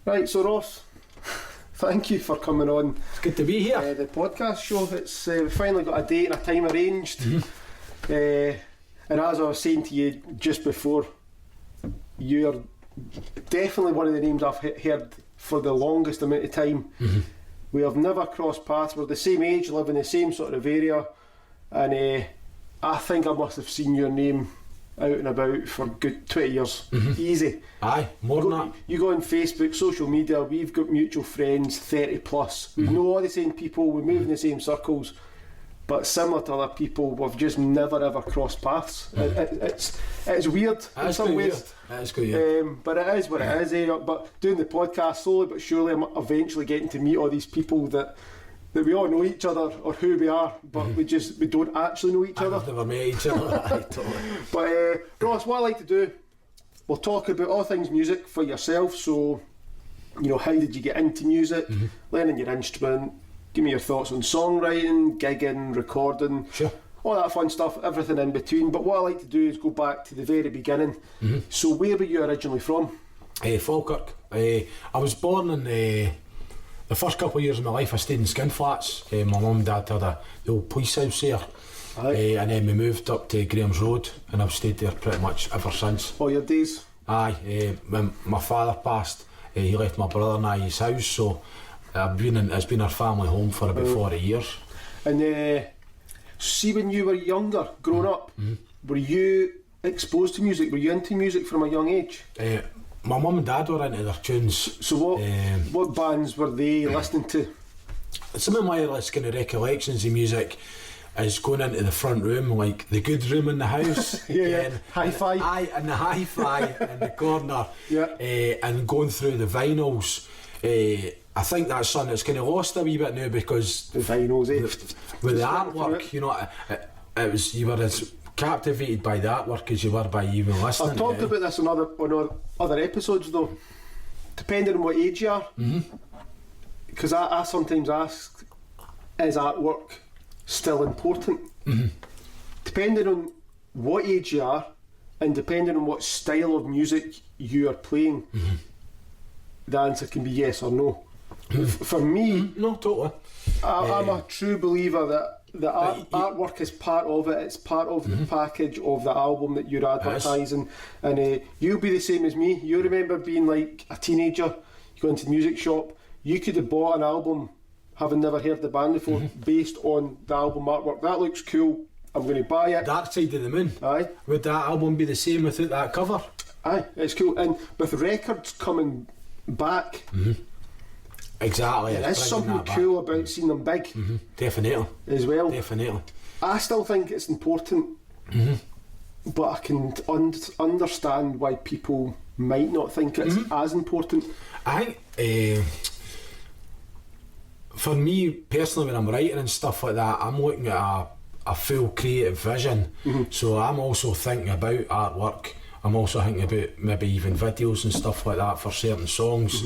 Right, so Ross, thank you for coming on. It's good to be here. The podcast show. It's we finally got a date and a time arranged. And as I was saying to you just before, you're definitely one of the names I've heard for the longest amount of time. We have never crossed paths. We're the same age, live in the same sort of area, and I think I must have seen your name out and about for good 20 years. Easy. Aye, more than that. You go on Facebook, social media, we've got mutual friends, 30 plus. We know all the same people, we move in the same circles, but similar to other people, we've just never ever crossed paths. It's weird in some ways. That is good, yeah. But it is what it is. But doing the podcast, slowly but surely, I'm eventually getting to meet all these people that we all know each other or who we are, but we don't actually know each other. I've never met each other. Totally. But Ross, what I like to do, we'll talk about all things music for yourself. So, you know, how did you get into music, learning your instrument, give me your thoughts on songwriting, gigging, recording, sure, all that fun stuff, everything in between. But what I like to do is go back to the very beginning. So where were you originally from? Falkirk. I was born in the first couple of years of my life. I stayed in Skinflats. My mum and dad had the old police house there. And then we moved up to Graham's Road, and I've stayed there pretty much ever since. All your days? Aye. When my father passed, he left my brother and I his house, so it's been our family home for about 40 years. And see, when you were younger, growing up, were you exposed to music? Were you into music from a young age? My mum and dad were into their tunes. So what bands were they listening to? Some of my kind of recollections of music is going into the front room, like the good room in the house. Hi-fi. Aye, and the hi-fi in the corner. And going through the vinyls. I think that's something that's kind of lost a wee bit now, because the vinyls, with the artwork, you know, it was, you were as captivated by the artwork as you were by even listening. I've talked about this on other episodes though, depending on what age you are, because I sometimes ask, is artwork still important? Depending on what age you are and depending on what style of music you are playing, the answer can be yes or no. For me, no, totally. I'm a true believer that the artwork is part of it. It's part of the package of the album that you're advertising. And you'll be the same as me. You remember being like a teenager, you go into the music shop, you could have bought an album having never heard the band before, based on the album artwork. That looks cool, I'm going to buy it. Dark Side of the Moon. Aye. Would that album be the same without that cover? Aye, it's cool. And with records coming back, exactly, there's something cool about seeing them big. Definitely. As well. Definitely. I still think it's important, but I can understand why people might not think it's as important. I think for me personally, when I'm writing and stuff like that, I'm looking at a full creative vision. So I'm also thinking about artwork. I'm also thinking about maybe even videos and stuff like that for certain songs.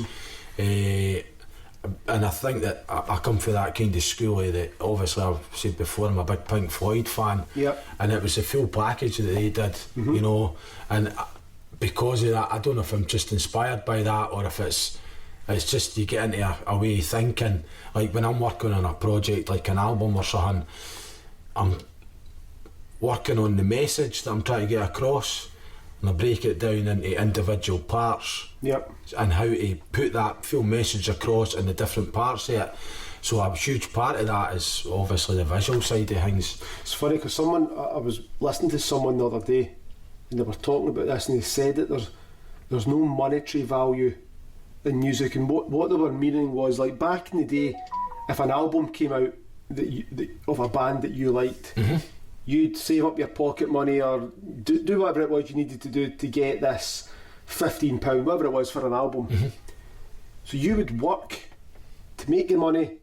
And I think that I come from that kind of school that, obviously I've said before, I'm a big Pink Floyd fan, and it was the full package that they did, you know, and because of that, I don't know if I'm just inspired by that or if it's just you get into a way of thinking. Like when I'm working on a project like an album or something, I'm working on the message that I'm trying to get across, and I break it down into individual parts and how to put that full message across in the different parts of it. So a huge part of that is obviously the visual side of things. It's funny because I was listening to someone the other day and they were talking about this, and they said that there's no monetary value in music, and what they were meaning was, like, back in the day, if an album came out of a band that you liked, you'd save up your pocket money or do whatever it was you needed to do to get this £15, whatever it was for an album. So you would work to make your money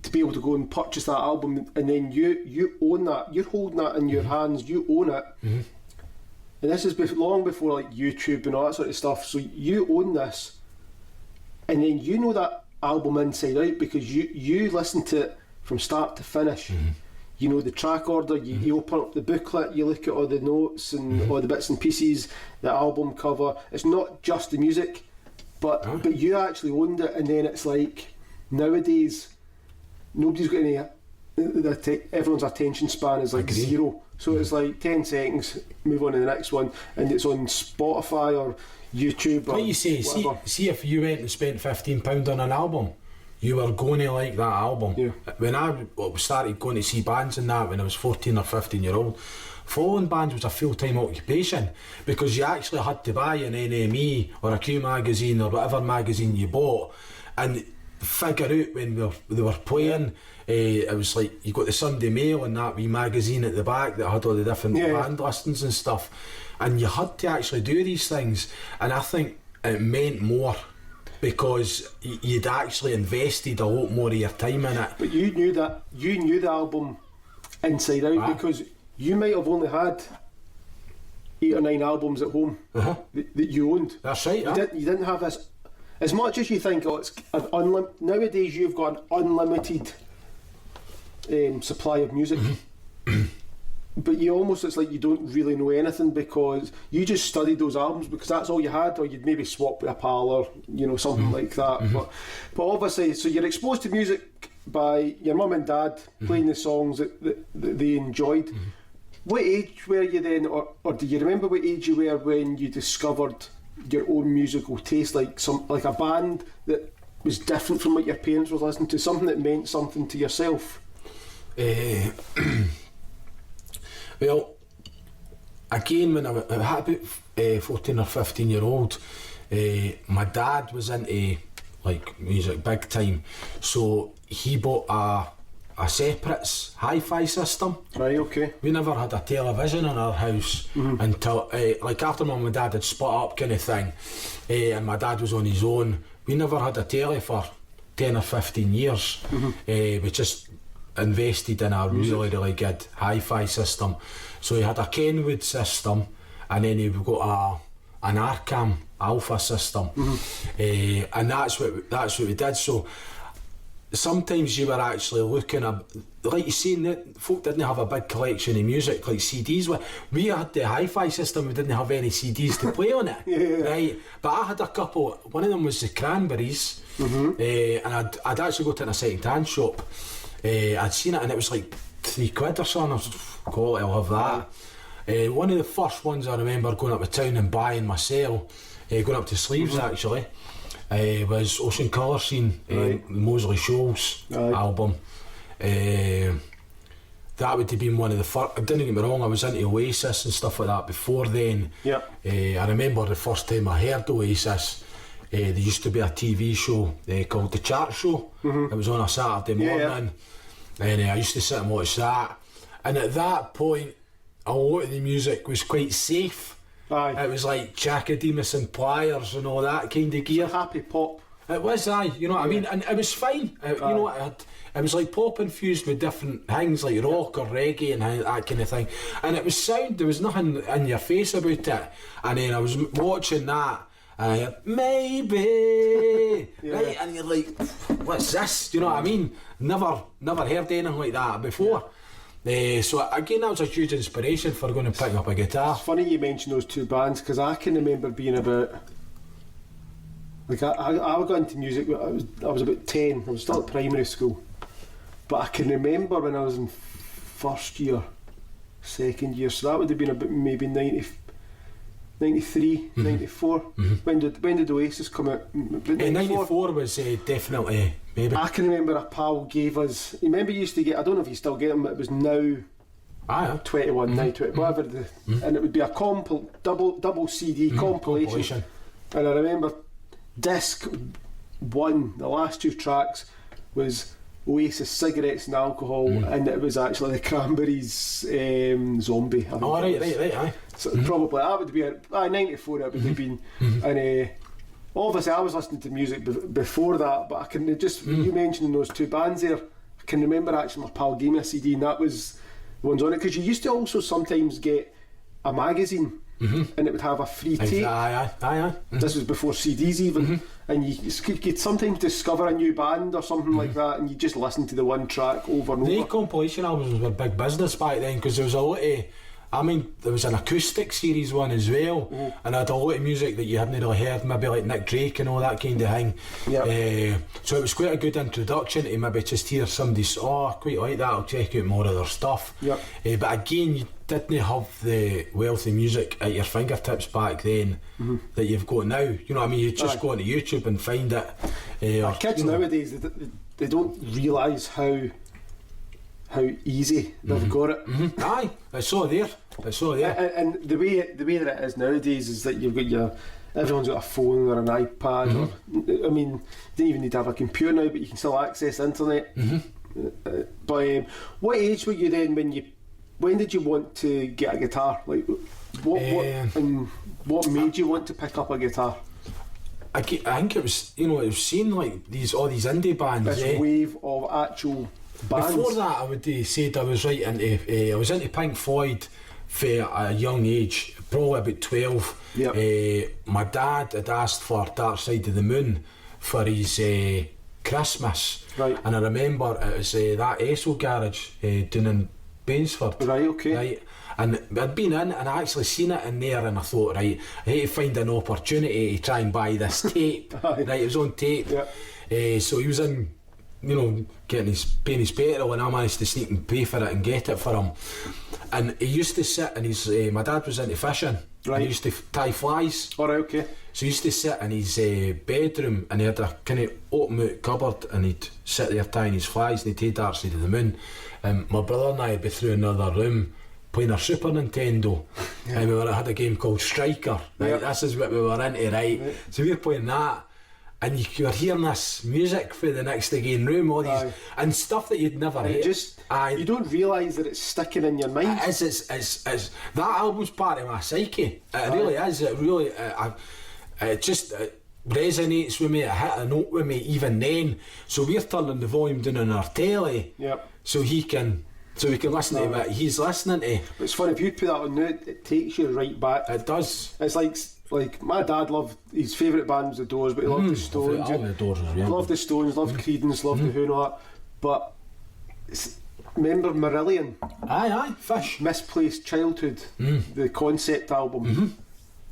to be able to go and purchase that album, and then you own that. You're holding that in your hands, you own it. And this is long before like YouTube and all that sort of stuff. So you own this, and then you know that album inside out because you listen to it from start to finish. You know the track order, you open up the booklet, you look at all the notes and all the bits and pieces, the album cover. It's not just the music, But you actually owned it, and then it's like nowadays nobody's got any. Everyone's attention span is like zero, so it's like 10 seconds, move on to the next one, and it's on Spotify or YouTube or like you say, see if you went and spent £15 on an album, you were going to like that album. When I started going to see bands and that when I was 14 or 15 year old, following bands was a full-time occupation, because you actually had to buy an NME or a Q magazine or whatever magazine you bought and figure out when they were playing. It was like you got the Sunday Mail and that wee magazine at the back that had all the different band listings and stuff, and you had to actually do these things, and I think it meant more because you'd actually invested a lot more of your time in it. But you knew the album inside out, because you might have only had 8 or 9 albums at home that you owned. That's right. You didn't have this. As much as you think, it's nowadays you've got an unlimited supply of music, but it's like you don't really know anything, because you just studied those albums because that's all you had, or you'd maybe swap with a pal or something like that. But obviously, so you're exposed to music by your mum and dad playing the songs that they enjoyed. What age were you then, or do you remember what age you were when you discovered your own musical taste, like a band that was different from what your parents were listening to, something that meant something to yourself? Well, again, when I was about 14 or 15 year old, my dad was into like music big time, so he bought a separates hi-fi system. Right, okay. We never had a television in our house until like after mum and dad had split up kind of thing, and my dad was on his own. We never had a telly for 10 or 15 years. We just invested in a really good hi-fi system. So he had a Kenwood system, and then he got an Arkham Alpha system, and that's what we did. So sometimes you were actually looking at, like you say, folk didn't have a big collection of music like CDs. We had the hi-fi system, we didn't have any CDs to play on it, right? But I had a couple. One of them was the Cranberries, and I'd actually go to a second-hand shop. I'd seen it and it was like £3 or something. I was like, quality, I'll have that. One of the first ones I remember going up to town and buying myself, going up to Sleeves actually, was Ocean Colour Scene, the Mosley Shoals album. That would have been one of the first. Don't get me wrong, I was into Oasis and stuff like that before then. I remember the first time I heard Oasis, there used to be a TV show called The Chart Show. It was on a Saturday morning, and I used to sit and watch that. And at that point, a lot of the music was quite safe. It was like Chakademus and Pliers and all that kind of gear. Happy pop. It was, you know what I mean? And it was fine. You know, it was like pop infused with different things like rock or reggae and that kind of thing. And it was sound, there was nothing in your face about it. And then I was watching that, and I heard, maybe, right? And you're like, what's this? Do you know what I mean? Never heard anything like that before. So again, that was a huge inspiration for going and picking up a guitar. It's funny you mention those two bands, because I can remember being about, like I got into music. I was about 10. I was still at primary school, but I can remember when I was in first year, second year. So that would have been about maybe 93, 94. When did Oasis come out? 94 was definitely. Maybe. I can remember a pal gave us. You remember you used to get, I don't know if you still get them, but it was now 21, now 20, whatever, and it would be a double CD compilation. And I remember disc 1, the last 2 tracks was Oasis Cigarettes and Alcohol, and it was actually the Cranberries Zombie. Right. So probably that would be 94. It would have been, and. Obviously I was listening to music before that, but I can just, you mentioning those two bands there, I can remember actually my pal gave me a CD and that was the ones on it, because you used to also sometimes get a magazine and it would have a free tape. This was before CDs even, and you could sometimes discover a new band or something like that, and you just listen to the one track over and over. The compilation albums were big business back then, because there was a lot of I mean, there was an acoustic series one as well, and I had a lot of music that you hadn't really heard, maybe like Nick Drake and all that kind of thing. So it was quite a good introduction to maybe just hear somebody say, oh, I quite like that, I'll check out more of their stuff. But again, you didn't have the wealth of music at your fingertips back then that you've got now. You know what I mean? You just go onto YouTube and find it. Kids nowadays, they don't realise how easy they've got it. Aye, it's all there. And the way that it is nowadays is that you've got everyone's got a phone or an iPad. Or, I mean, you don't even need to have a computer now, but you can still access the internet. But what age were you then when did you want to get a guitar? Like, what made you want to pick up a guitar? I think it was, it was seeing like all these indie bands. This wave of actual bands. Before that, I would say I was right into I was into Pink Floyd for a young age, probably about 12. My dad had asked for Dark Side of the Moon for his Christmas, and I remember it was that Esso garage down in Bainsford. Right, and I'd been in and I actually seen it in there, and I thought, right, I need to find an opportunity to try and buy this tape. Right, it was on tape. So he was in, getting paying his petrol, and I managed to sneak and pay for it and get it for him. And he used to sit in his my dad was into fishing. He used to tie flies. So he used to sit in his bedroom, and he had a kind of open out cupboard, and he'd sit there tying his flies, and he'd take Dark Side of the Moon. My brother and I would be through another room playing our Super Nintendo, and we had a game called Striker. This is what we were into, So we were playing that, and you were hearing this music for the next again room, all these and stuff that you'd never heard. You don't realise that it's sticking in your mind. It's that album's part of my psyche. It really is. It really it just resonates with me. It hit a note with me even then. So we're turning the volume down on our telly, so we can listen to what he's listening to. It's funny, if you put that on now, it takes you right back. It does. It's like my dad loved, his favourite band was the Doors, but he loved the Stones. Loved the Stones, loved Creedence, loved the Who and all that. But remember Marillion? Aye, Fish. Misplaced Childhood, the concept album.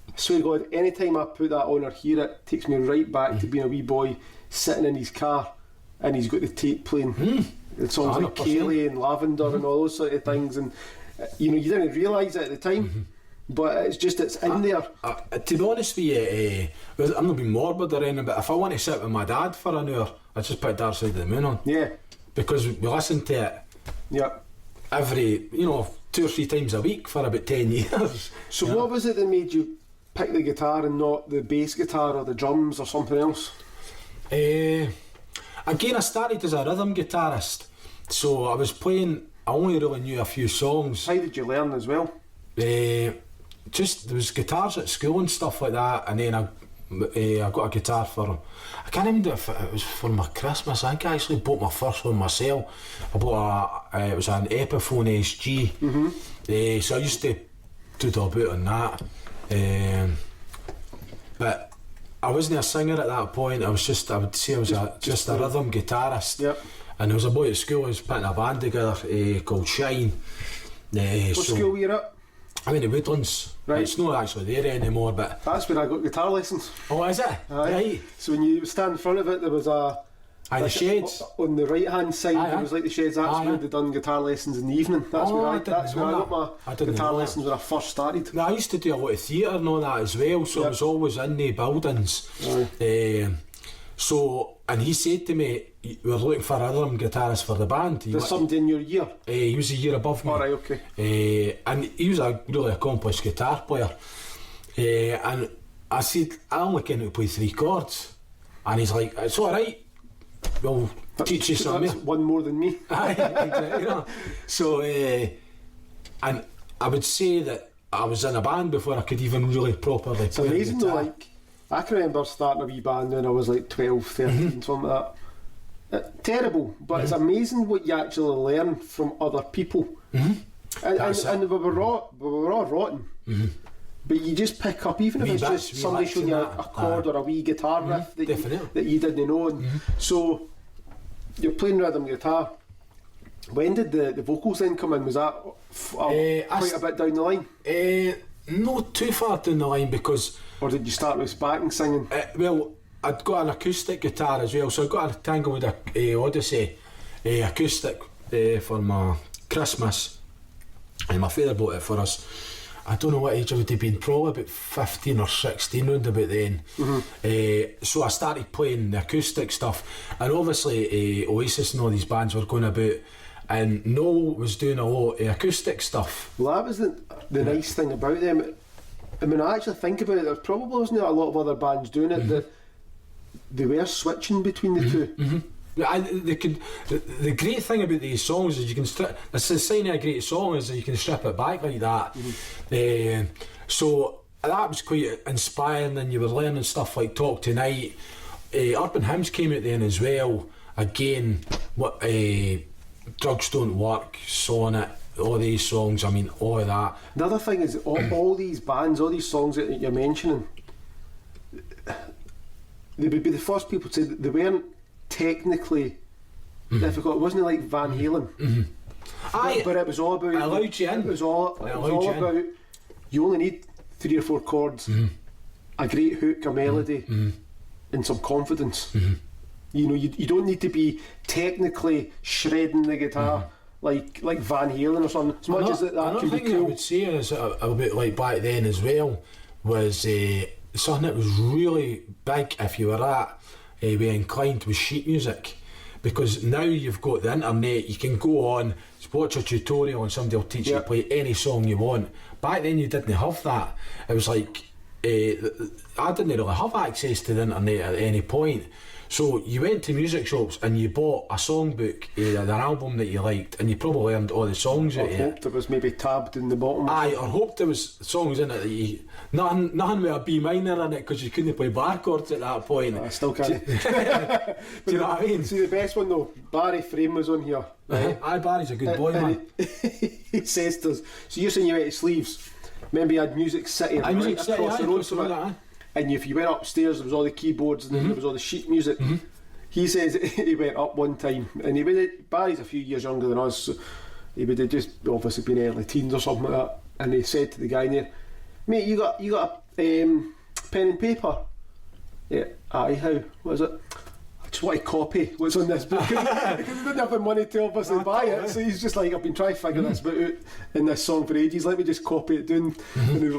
I swear to God, anytime I put that on or hear it, takes me right back to being a wee boy sitting in his car, and he's got the tape playing. The songs like Kayleigh and Lavender and all those sort of things, and you didn't realise it at the time. But it's in there. To be honest with you, I'm not being morbid or anything, but if I want to sit with my dad for an hour, I just put Dark Side of the Moon on. Because we listen to it every, 2 or 3 times a week for about 10 years. So what was it that made you pick the guitar and not the bass guitar or the drums or something else? Again, I started as a rhythm guitarist, so I was playing, I only really knew a few songs. How did you learn as well? Just there was guitars at school and stuff like that, and then I got a guitar for, I can't even do if it was for my Christmas. I think I actually bought my first one myself. I bought it was an Epiphone SG. So I used to do a bit on that, but I wasn't a singer at that point. I would say I was just a rhythm guitarist. And there was a boy at school who was putting a band together called Shine. What school were you at? I mean, the Woodlands. It's not actually there anymore, but that's where I got guitar lessons. Oh, is it? Right. So when you stand in front of it, there was the sheds on the right hand side. There was like the sheds. That's where they done guitar lessons in the evening. That's where I got my guitar lessons when I first started. I used to do a lot of theatre and all that as well, so I was always in the buildings. And he said to me, "We're looking for a rhythm guitarist for the band." There's somebody in your year? He was a year above me. Alright, okay. And he was a really accomplished guitar player. And I said, "I only can play 3 chords." And he's like, "It's alright, we'll teach you something." That's one more than me. Exactly. So, and I would say that I was in a band before I could even really properly play. It's amazing though, I can remember starting a wee band when I was like 12, 13, something like that. Terrible, but it's amazing what you actually learn from other people. And we were all rotten. But you just pick up, even if it's just somebody showing you a chord or a wee guitar riff that you didn't know. So you're playing rhythm guitar, When did the vocals then come in? Was that quite a bit down the line? Not too far down the line, because... Or did you start with backing singing? Well, I'd got an acoustic guitar as well, so I got a Tanglewood Odyssey acoustic for my Christmas, and my father bought it for us. I don't know what age I would have been, probably about 15 or 16 round about then. So I started playing the acoustic stuff, and obviously Oasis and all these bands were going about, and Noel was doing a lot of acoustic stuff. Well, that was the nice thing about them. I mean, I actually think about it, there probably wasn't a lot of other bands doing it, that they were switching between the two. The great thing about these songs is you can strip. The sign of a great song is that you can strip it back like that. So that was quite inspiring, and you were learning stuff like Talk Tonight. Urban Hymns came out then as well. Again, what Drugs Don't Work, Sonnet, all these songs. I mean, all of that. The other thing is all these bands, all these songs that you're mentioning, they would be the first people to say that they weren't technically difficult. It wasn't like Van Halen, but it was all about. I allowed you in. It was all about. You only need 3 or 4 chords, a great hook, a melody, and some confidence. You know, you don't need to be technically shredding the guitar like Van Halen or something. As much as that can be cool. I would say is a bit like back then as well was something that was really big if you were be inclined with sheet music, because now you've got the internet, you can go on, watch a tutorial and somebody will teach you to play any song you want. Back then you didn't have that. It was like I didn't really have access to the internet at any point, so you went to music shops and you bought a songbook, an album that you liked, and you probably learned all the songs out of it. I hoped it was maybe tabbed in the bottom. I hoped there was songs in it that you nothing with a B minor in it, because you couldn't play bar chords at that point. I still can't. Do you know what I mean? See, the best one though, Barry Frame was on here. Aye, Barry's a good boy, man. He says to us, so you're saying you went to Sleeves, remember you had Music City across the road from it, and if you went upstairs there was all the keyboards and there was all the sheet music. He says he went up one time, and Barry's a few years younger than us, so he would have just obviously been early teens or something like that, and he said to the guy in there, mate, you got a pen and paper? Yeah, aye, how? What is it? I just want to copy what's on this book. Because he didn't have the money to obviously buy it, so he's just like, I've been trying to figure this bit out in this song for ages, let me just copy it down, and he was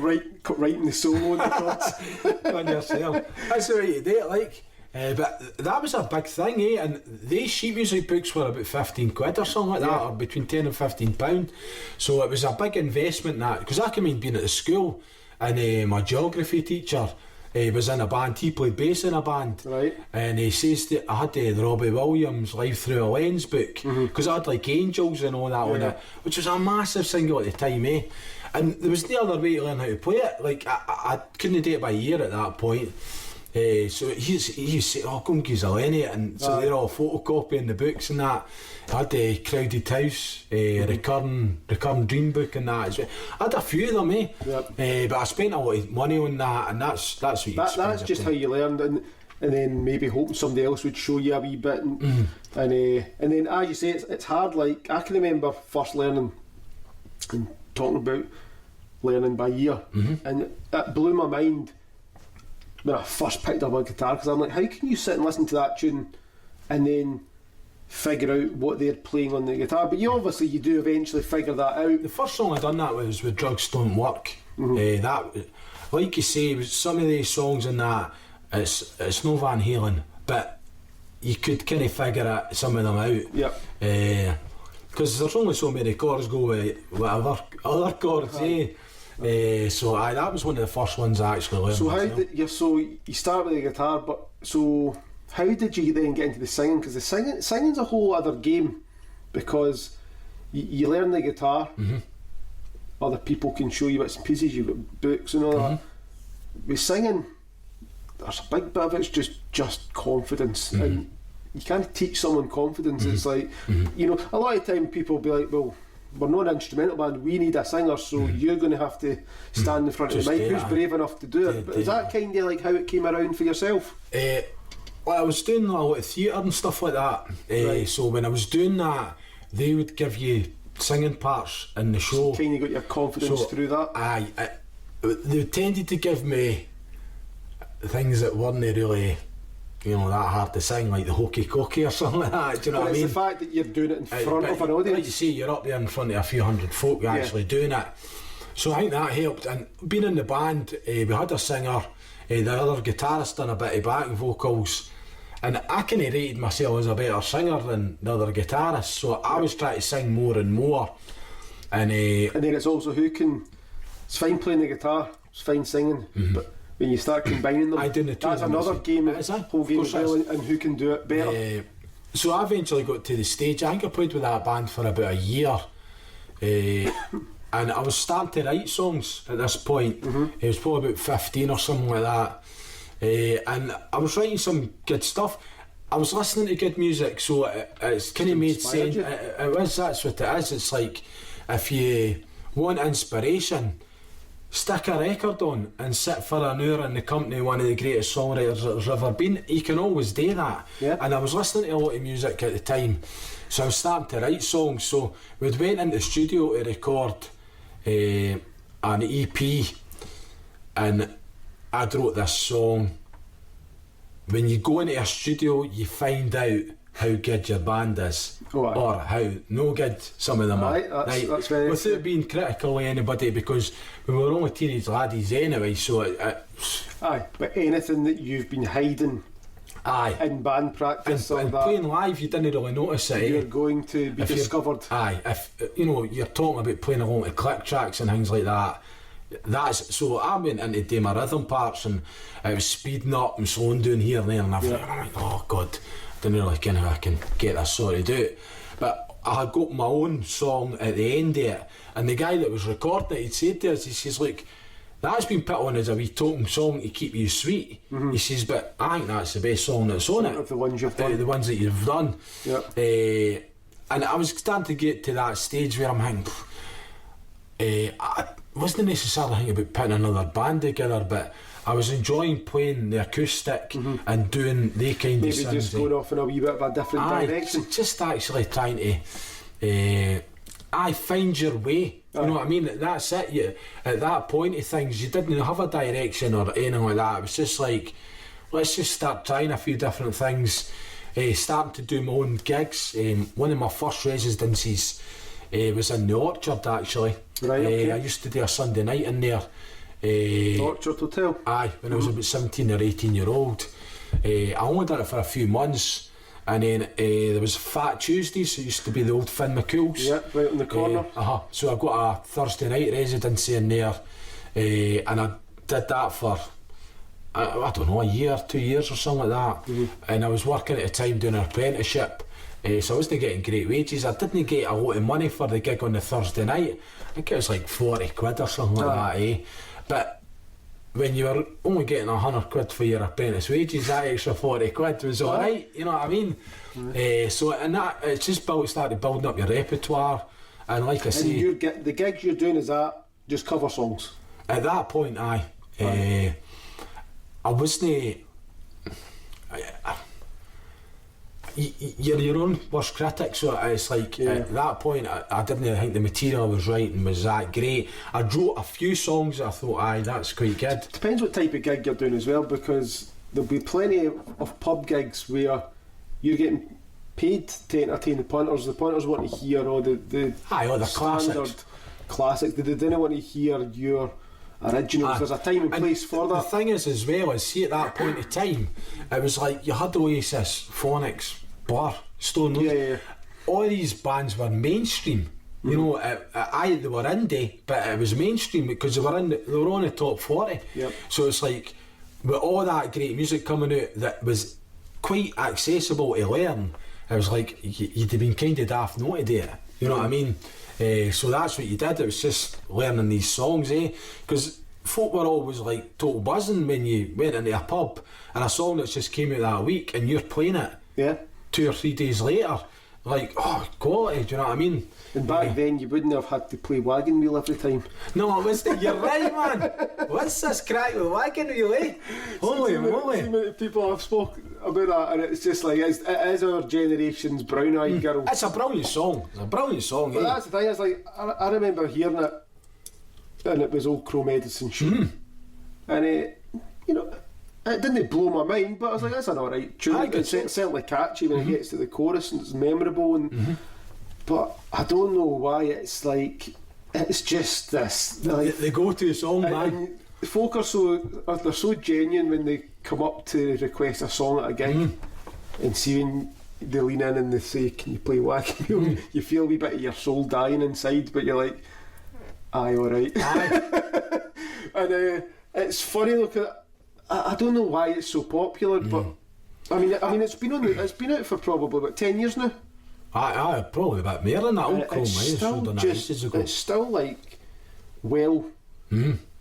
writing the solo and the chords. On yourself. That's the way you do it, like. But that was a big thing, and these sheet music books were about 15 quid or something like that, or between 10 and 15 pound. So it was a big investment in that, because I can remember being at the school, and my geography teacher was in a band, he played bass in a band, right. And he says that I had the Robbie Williams Live Through a Lens book, because I had like Angels and all that on it, which was a massive single at the time, and there was no other way to learn how to play it. Like I couldn't do it by ear at that point. So he said, oh, come give us a Lenny, and so they're all photocopying the books and that. I had the Crowded House, recurring Dream book and that as well. I had a few of them, but I spent a lot of money on that, and that's what you that's just how you learned, and then maybe hoping somebody else would show you a wee bit, and then as you say, it's hard. Like I can remember first learning and talking about learning by ear, and it blew my mind when I first picked up a guitar, because I'm like, how can you sit and listen to that tune and then figure out what they're playing on the guitar? But you do eventually figure that out. The first song I done that was with Drugs Don't Work. That, like you say, some of these songs in that, it's no Van Halen, but you could kind of figure some of them out. Yep. Because there's only so many chords go with other chords, so that was one of the first ones I actually learned. So so you start with the guitar, but so how did you then get into the singing? Because the singing's a whole other game, because you learn the guitar, other people can show you bits and pieces, you've got books and all that. With singing, there's a big bit of it's just confidence, and you can't teach someone confidence. It's like, you know, a lot of time people will be like, well, we're not an instrumental band, we need a singer, so you're going to have to stand in front of the mic. Who's brave enough to do it? But is that kind of like how it came around for yourself? Well, I was doing a lot of theatre and stuff like that, right. So when I was doing that, they would give you singing parts in the show. So kind of got your confidence through that. Aye, they tended to give me things that weren't really, you know, that hard to sing, like the hokey cokey or something like that. Do you know what I mean? It's the fact that you're doing it in front of an audience. Like you say, you're up there in front of a few hundred folk actually doing it. So I think that helped. And being in the band, we had a singer, the other guitarist done a bit of backing vocals, and I kind of rated myself as a better singer than the other guitarist, so I was trying to sing more and more. And then it's also it's fine playing the guitar, it's fine singing, but when you start combining them, that's another game, whole game as well, and who can do it better. So I eventually got to the stage. I think I played with that band for about a year, and I was starting to write songs at this point. It was probably about 15 or something like that. And I was writing some good stuff. I was listening to good music, so it's kind of made sense. That's what it is. It's like, if you want inspiration, stick a record on and sit for an hour in the company of one of the greatest songwriters that there's ever been. You can always do that. And I was listening to a lot of music at the time, so I was starting to write songs. So we went into the studio to record an EP, and I wrote this song. When you go into a studio, you find out how good your band is, or how no good some of them are. That's very without being critical of anybody, because we were only teenage laddies anyway. So but anything that you've been hiding in band practice and playing live, you didn't really notice it. You're going to be discovered. If you know, you're talking about playing along to click tracks and things like that. So I went into doing my rhythm parts, and I was speeding up and slowing down here and there, and I'm like, oh God, I don't really know how I can get this sorted out. But I had got my own song at the end of it, and the guy that was recording it, he'd said to us, he says, look, that's been put on as a wee token song to keep you sweet. He says, but I think that's the best song that's on it. Of the ones you've done. The ones that you've done. And I was starting to get to that stage where I'm thinking, I wasn't necessarily thinking about putting another band together, but I was enjoying playing the acoustic and doing the kind of things. Maybe just going off in a wee bit of a different direction. Just actually trying to find your way. You know what I mean? That's it. At that point of things, you didn't have a direction or anything like that. It was just like, let's just start trying a few different things. Starting to do my own gigs. One of my first residencies was in the Orchard, actually. Right, okay. I used to do a Sunday night in there. Orchard Hotel? Aye, when I was about 17 or 18 year old. I only did it for a few months, and then there was Fat Tuesdays, so it used to be the old Finn McCool's. Yeah, right in the corner. So I got a Thursday night residency in there, and I did that for I don't know, a year, 2 years or something like that. And I was working at the time doing an apprenticeship. So I wasn't getting great wages. I didn't get a lot of money for the gig on the Thursday night. I think it was like 40 quid or something like that, But when you were only getting 100 quid for your apprentice wages, that extra 40 quid was alright, you know what I mean? So and that, it's just started building up your repertoire. And like I say, the gigs you're doing, is that just cover songs? At that point, I wasn't... You're your own worst critic, so it's like at that point I didn't think the material I was writing was that great. I wrote a few songs that I thought, that's quite good. Depends what type of gig you're doing as well, because there'll be plenty of pub gigs where you're getting paid to entertain the punters. The punters want to hear all the standard classics. They didn't want to hear your originals. There's a time and place for that. The thing is, as well, see, at that point of time, it was like you had Oasis, Phonics, Blur, Stone Roses. All these bands were mainstream. You know, they were indie, but it was mainstream because they were on the top 40. So it's like, with all that great music coming out that was quite accessible to learn, it was like you'd have been kind of daft not to do it. You know what I mean? So that's what you did. It was just learning these songs, because folk were always like total buzzing when you went into a pub and a song that's just came out that week and you're playing it 2 or 3 days later. like, oh, quality, do you know what I mean? And back then you wouldn't have had to play wagon wheel every time. No, you're right, man. What's this crack with wagon wheel, eh? Holy moly. Many people have spoke about that, and it's just like, it is our generation's brown-eyed girl. It's a brilliant song. But that's the thing, it's like, I remember hearing it, and it was old Chrome Edison shoot. And you know, it didn't blow my mind, but I was like, that's an alright tune. It's certainly catchy when it gets to the chorus, and it's memorable, and but I don't know why it's like, it's just this like, the go-to song, man. And folk are they're so genuine when they come up to request a song at a gig, and see when they lean in and they say, can you play Wagon Wheel? You feel a wee bit of your soul dying inside, but you're like, aye, alright. And it's funny, look, I don't know why it's so popular, but I mean it's been out for probably about 10 years now. Aye, probably a bit more than that. Old Chrome it's still like well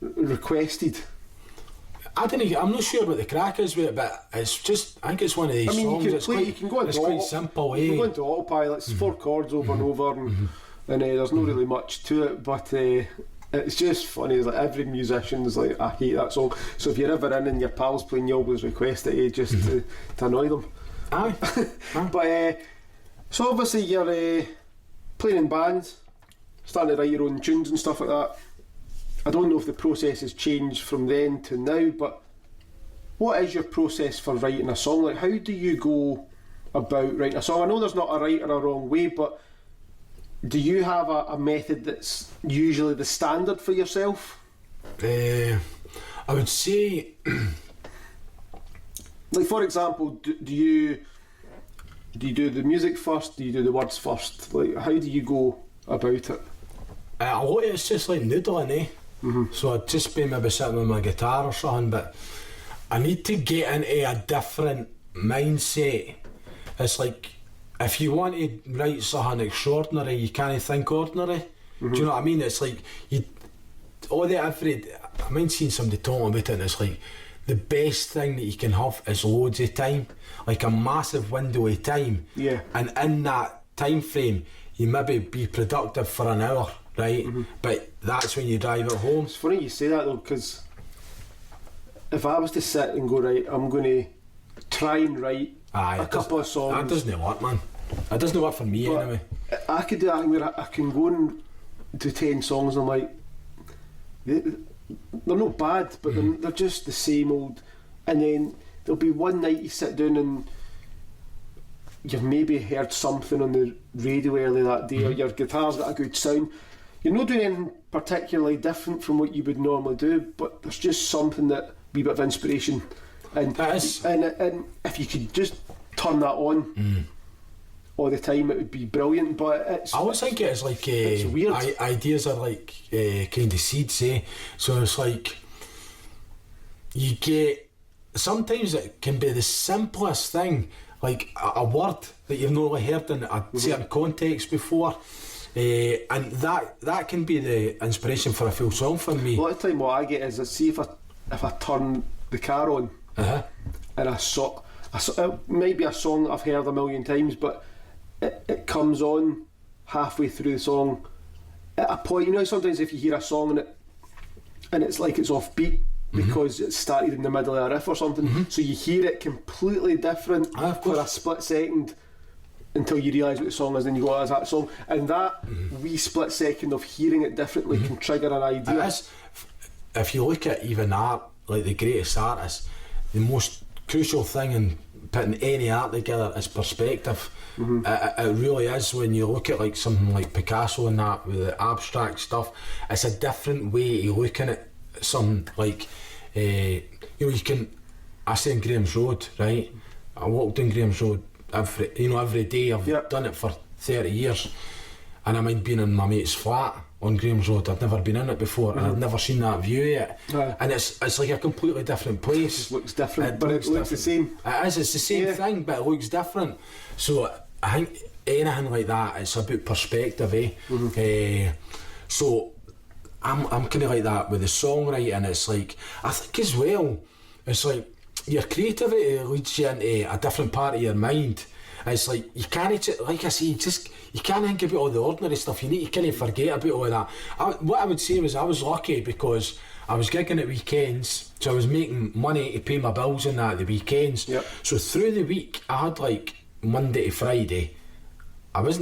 requested. I'm not sure what the crack is with it, but it's just, I think it's one of these songs. You can go into quite simple, you can go into autopilot. It's 4 chords over and over, and there's not really much to it, but it's just funny. It's like every musician's like, I hate that song. So if you're ever in and your pals playing, you always request it, just to annoy them. Aye. But so obviously you're playing in bands, starting to write your own tunes and stuff like that. I don't know if the process has changed from then to now, but what is your process for writing a song? Like, how do you go about writing a song? I know there's not a right or a wrong way, but do you have a method that's usually the standard for yourself? I would say, like, for example, do you do the music first? Do you do the words first? Like, how do you go about it? A lot of it's just like noodling, eh? So I'd just be maybe sitting with my guitar or something, but I need to get into a different mindset. It's like, if you want to write something extraordinary, you can't think ordinary. Do you know what I mean? It's like, I mind seeing somebody talking about it, and it's like, the best thing that you can have is loads of time, like a massive window of time. Yeah. And in that time frame, you maybe be productive for an hour, right? But that's when you drive it home. It's funny you say that though, because if I was to sit and go, right, I'm going to try and write a couple of songs. That doesn't work, man. That doesn't work for me anyway. I could do that where I can go and do 10 songs and I'm like, they're not bad, but they're just the same old. And then there'll be one night you sit down and you've maybe heard something on the radio early that day, or your guitar's got a good sound. You're not doing anything particularly different from what you would normally do, but there's just something that wee bit of inspiration. And if you could just turn that on all the time, it would be brilliant. But I always think it's like it's weird. Ideas are like kind of seeds, eh? So it's like you get, sometimes it can be the simplest thing, like a word that you've not really heard in a certain context before, and that can be the inspiration for a full song for me. A lot of time what I get is, I see if I turn the car on and it might be a song that I've heard a million times, but it comes on halfway through the song at a point, you know, sometimes if you hear a song and it's like it's off beat because it started in the middle of a riff or something, so you hear it completely different for a split second until you realise what the song is, and you go, oh, is that song? And that wee split second of hearing it differently can trigger an idea. It is. If you look at even art, like the greatest artists, the most crucial thing in putting any art together is perspective. It really is. When you look at like something like Picasso and that, with the abstract stuff, it's a different way of looking at something. Like you know, you can, I stay in Graham's Road, right? I walk down Graham's Road every day. I've done it for 30 years, and I mind being in my mate's flat on Graham's Road. I'd never been in it before, and I'd never seen that view yet. And it's like a completely different place. It just looks different, but it looks the same. It is, it's the same thing, but it looks different. So I think anything like that, it's about perspective, eh? So I'm kind of like that with the songwriting. It's like, I think as well, it's like your creativity leads you into a different part of your mind, It's like you can't, like I say, you can't think about all the ordinary stuff. You need to kind of forget about all that. What I would say was I was lucky because I was gigging at weekends, so I was making money to pay my bills and that at the weekends. Yep. So through the week, I had like Monday to Friday. I was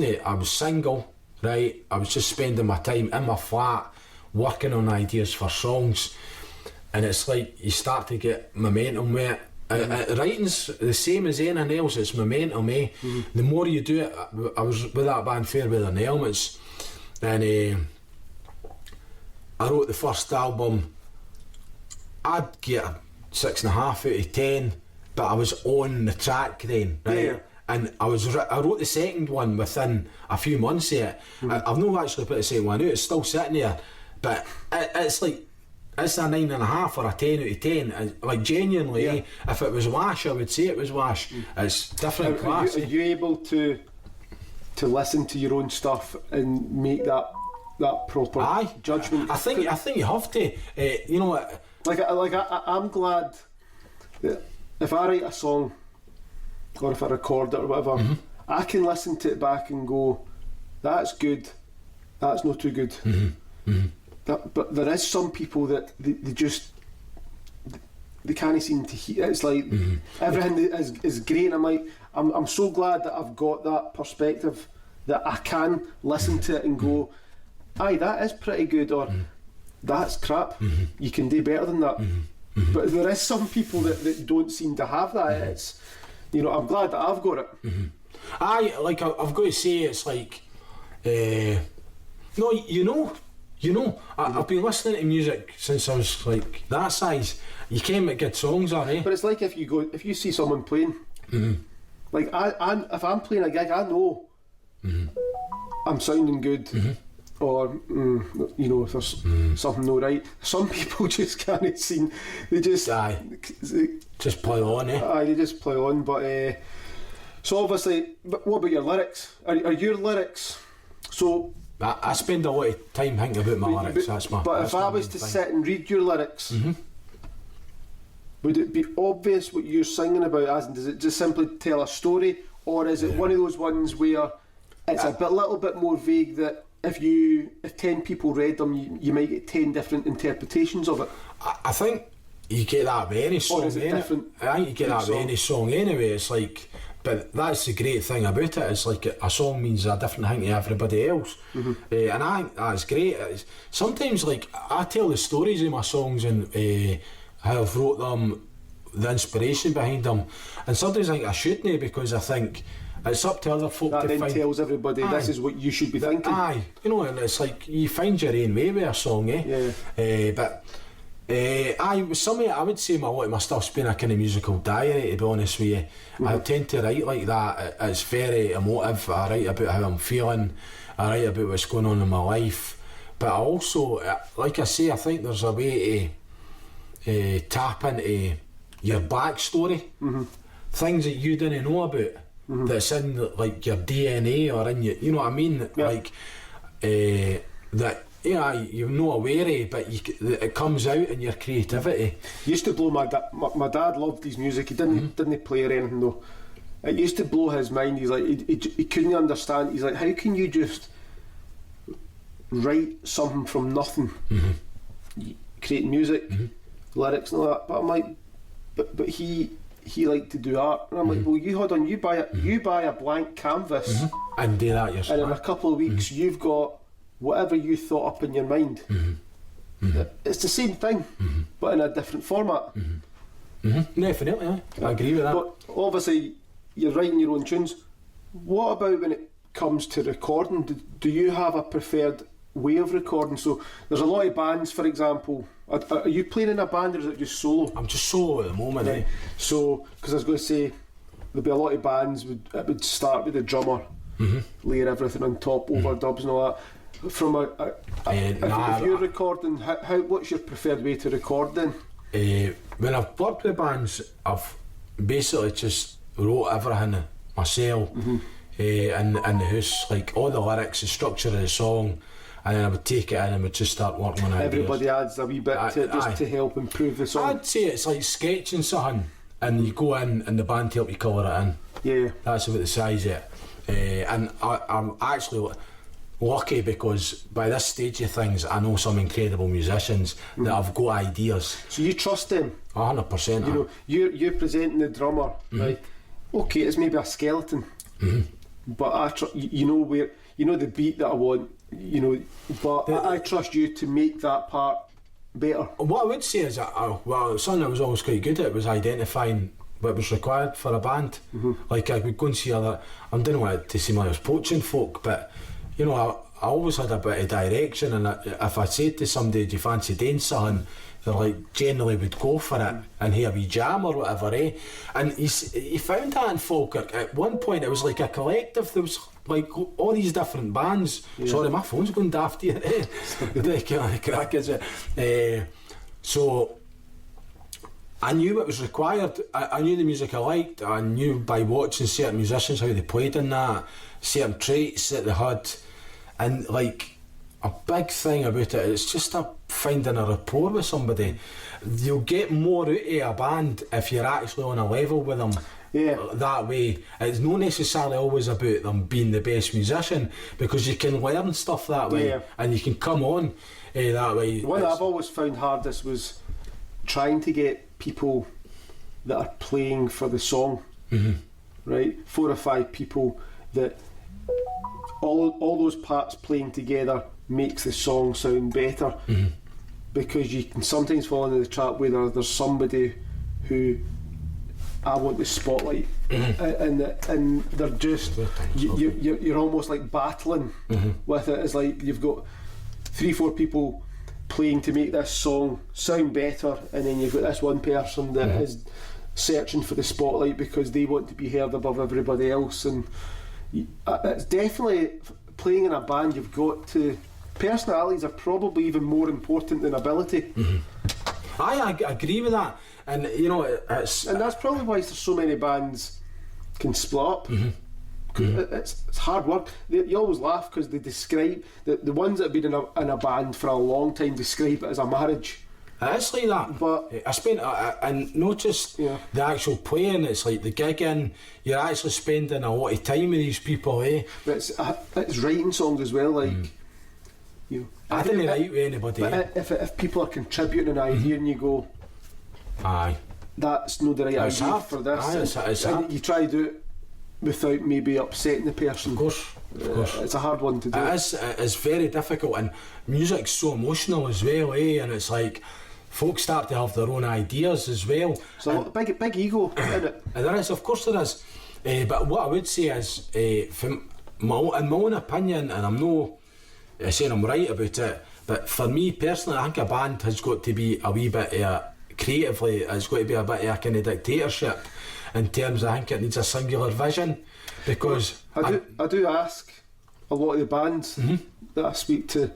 single, right? I was just spending my time in my flat working on ideas for songs, and it's like you start to get momentum with it. Writing's the same as anything else, it's momentum, eh? The more you do it, I was with that band Fairweather and the Helmets, and I wrote the first album. I'd get a 6.5 out of 10, but I was on the track then, right? Yeah. And I wrote the second one within a few months of it. I've not actually put the second one out, it's still sitting there, but it's like, it's a 9.5 or a 10 out of 10. Like genuinely, Yeah. if it was Wash, I would say it was Wash. It's different class. Are you able to listen to your own stuff and make that proper judgment? I think you have to. You know what? I'm glad that if I write a song or if I record it or whatever, I can listen to it back and go, that's good, that's not too good. But there is some people that they just they can't seem to hear. It's like everything is great, and I'm like, I'm so glad that I've got that perspective that I can listen to it and go, aye, that is pretty good, or that's crap. You can do better than that. But there is some people that don't seem to have that. It's, you know, I'm glad that I've got it. Aye, like I've got to say, it's like, no, you know, I've been listening to music since I was like that size. You can't make good songs, are they? But it's like if you see someone playing, like if I'm playing a gig, I know I'm sounding good, or you know, if there's something not right. Some people just can't seem. They just just play on, eh? Aye, they just play on. But so obviously, but what about your lyrics? Are your lyrics so? I spend a lot of time thinking about my lyrics. But if I was to sit and read your lyrics, would it be obvious what you're singing about? As in, does it just simply tell a story, or is it one of those ones where it's a little bit more vague that if 10 people read them, you might get 10 different interpretations of it? I think you get that with any song. Or is it different? I think you get that with any song anyway. It's like. But that's the great thing about it. It's like a song means a different thing to everybody else, and I think that's great. Sometimes, like, I tell the stories of my songs and how I've wrote them, the inspiration behind them, and sometimes I think I shouldn't, because I think it's up to other folk that to then tells everybody this is what you should be thinking. Aye, you know, and it's like you find your own way with a song, eh? Yeah. But. I would say a lot of my stuff's been a kind of musical diary, to be honest with you. I tend to write like that. It's very emotive. I write about how I'm feeling, I write about what's going on in my life, but I also, like I say, I think there's a way to tap into your backstory, things that you didn't know about, that's in like your DNA or in your, you know what I mean, like that. Yeah, you're not aware of, but it comes out in your creativity. Used to blow my dad loved his music. He didn't play or anything though. It used to blow his mind. He's like he couldn't understand. He's like, how can you just write something from nothing, create music, lyrics and all that? But I'm like, but he liked to do art, and I'm like, well, you hold on, you buy a blank canvas and do that yourself, and in a couple of weeks you've got whatever you thought up in your mind. It's the same thing, but in a different format. Definitely, I agree with that. But obviously, you're writing your own tunes. What about when it comes to recording? Do you have a preferred way of recording? So there's a lot of bands, for example. Are you playing in a band, or is it just solo? I'm just solo at the moment, eh? So, because I was going to say, there'd be a lot of bands it would start with the drummer, layer everything on top, overdubs and all that. From if you're recording, what's your preferred way to record then? When I've worked with bands, I've basically just wrote everything myself, in the house, like all the lyrics, the structure of the song, and then I would take it in and would just start working on it. Everybody adds a wee bit to help improve the song. I'd say it's like sketching something and you go in and the band help you colour it in. Yeah. That's about the size of it. And I'm actually lucky because by this stage of things I know some incredible musicians that have got ideas. So you trust them? 100%. You know, you're presenting the drummer, right? Okay, it's maybe a skeleton, but you know where, you know the beat that I want, you know, but I trust you to make that part better. What I would say is well, something I was always quite good at was identifying what was required for a band. Like I would go and see I didn't want to seem like I was poaching folk, but you know, I always had a bit of direction, and if I said to somebody, do you fancy doing something, they're like, generally would go for it and hear a wee jam or whatever, eh? And he found that in Falkirk. At one point it was like a collective, there was like all these different bands. Sorry, my phone's going daft here, eh? The crack is it? So I knew what was required. I knew the music I liked. I knew by watching certain musicians how they played in that, certain traits that they had. And like a big thing about it, it's just finding a rapport with somebody. You'll get more out of a band if you're actually on a level with them. Yeah. That way. It's not necessarily always about them being the best musician, because you can learn stuff that way, and you can come on that way. What I've always found hardest was trying to get people that are playing for the song, right? 4 or 5 people that all those parts playing together makes the song sound better, because you can sometimes fall into the trap where there's somebody who I want the spotlight, and they're just you're almost like battling with it. It's like you've got 3-4 people playing to make this song sound better, and then you've got this one person that is searching for the spotlight because they want to be heard above everybody else. And it's definitely, playing in a band, you've got to, personalities are probably even more important than ability. I agree with that, and you know, and that's probably why there's so many bands can split up. It's hard work. You always laugh because they describe the ones that have been in a band for a long time describe it as a marriage. It's like that. But I spent and not just the actual playing. It's like the gigging. You're actually spending a lot of time with these people, eh? But it's writing songs as well. Like you know, I didn't write with anybody. But if people are contributing an idea and you go, aye, that's not the right idea for this. And you try to do it without maybe upsetting the person. Of course. It's a hard one to do. It's very difficult, and music's so emotional as well, eh? And it's like folks start to have their own ideas as well. So a big ego in it. And there is, of course there is. But what I would say is, in my own opinion, and I'm not saying I'm right about it, but for me personally, I think a band has got to be a wee bit creatively, it's got to be a bit of a kind of dictatorship in terms of, I think it needs a singular vision, because I do ask a lot of the bands that I speak to,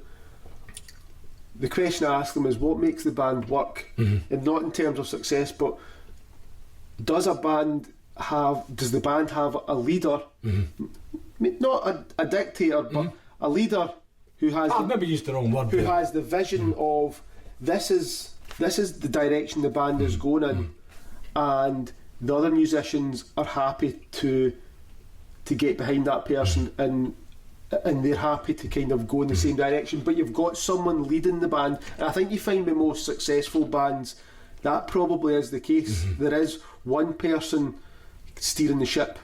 the question I ask them is what makes the band work, and not in terms of success, but does the band have a leader, not a dictator, but a leader who has I've maybe used the wrong word, who has the vision of this is the direction the band is going in, and the other musicians are happy to get behind that person, and they're happy to kind of go in the same direction, but you've got someone leading the band. And I think you find the most successful bands that probably is the case. There is one person steering the ship.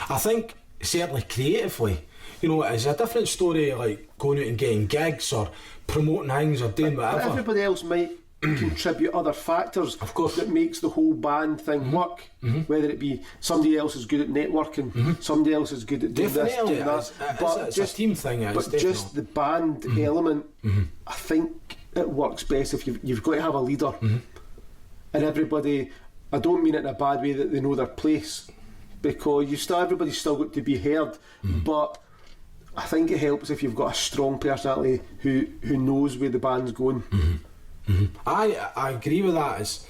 I think certainly creatively, you know, it's a different story like going out and getting gigs or promoting things or doing whatever. But everybody else might contribute other factors, of course, that makes the whole band thing work. Whether it be somebody else is good at networking, somebody else is good at doing this, doing that. But it's just a team thing. But just the band element, I think it works best if you've got to have a leader, and everybody. I don't mean it in a bad way, that they know their place, because everybody's still got to be heard, but I think it helps if you've got a strong personality who knows where the band's going. I agree with that. It's,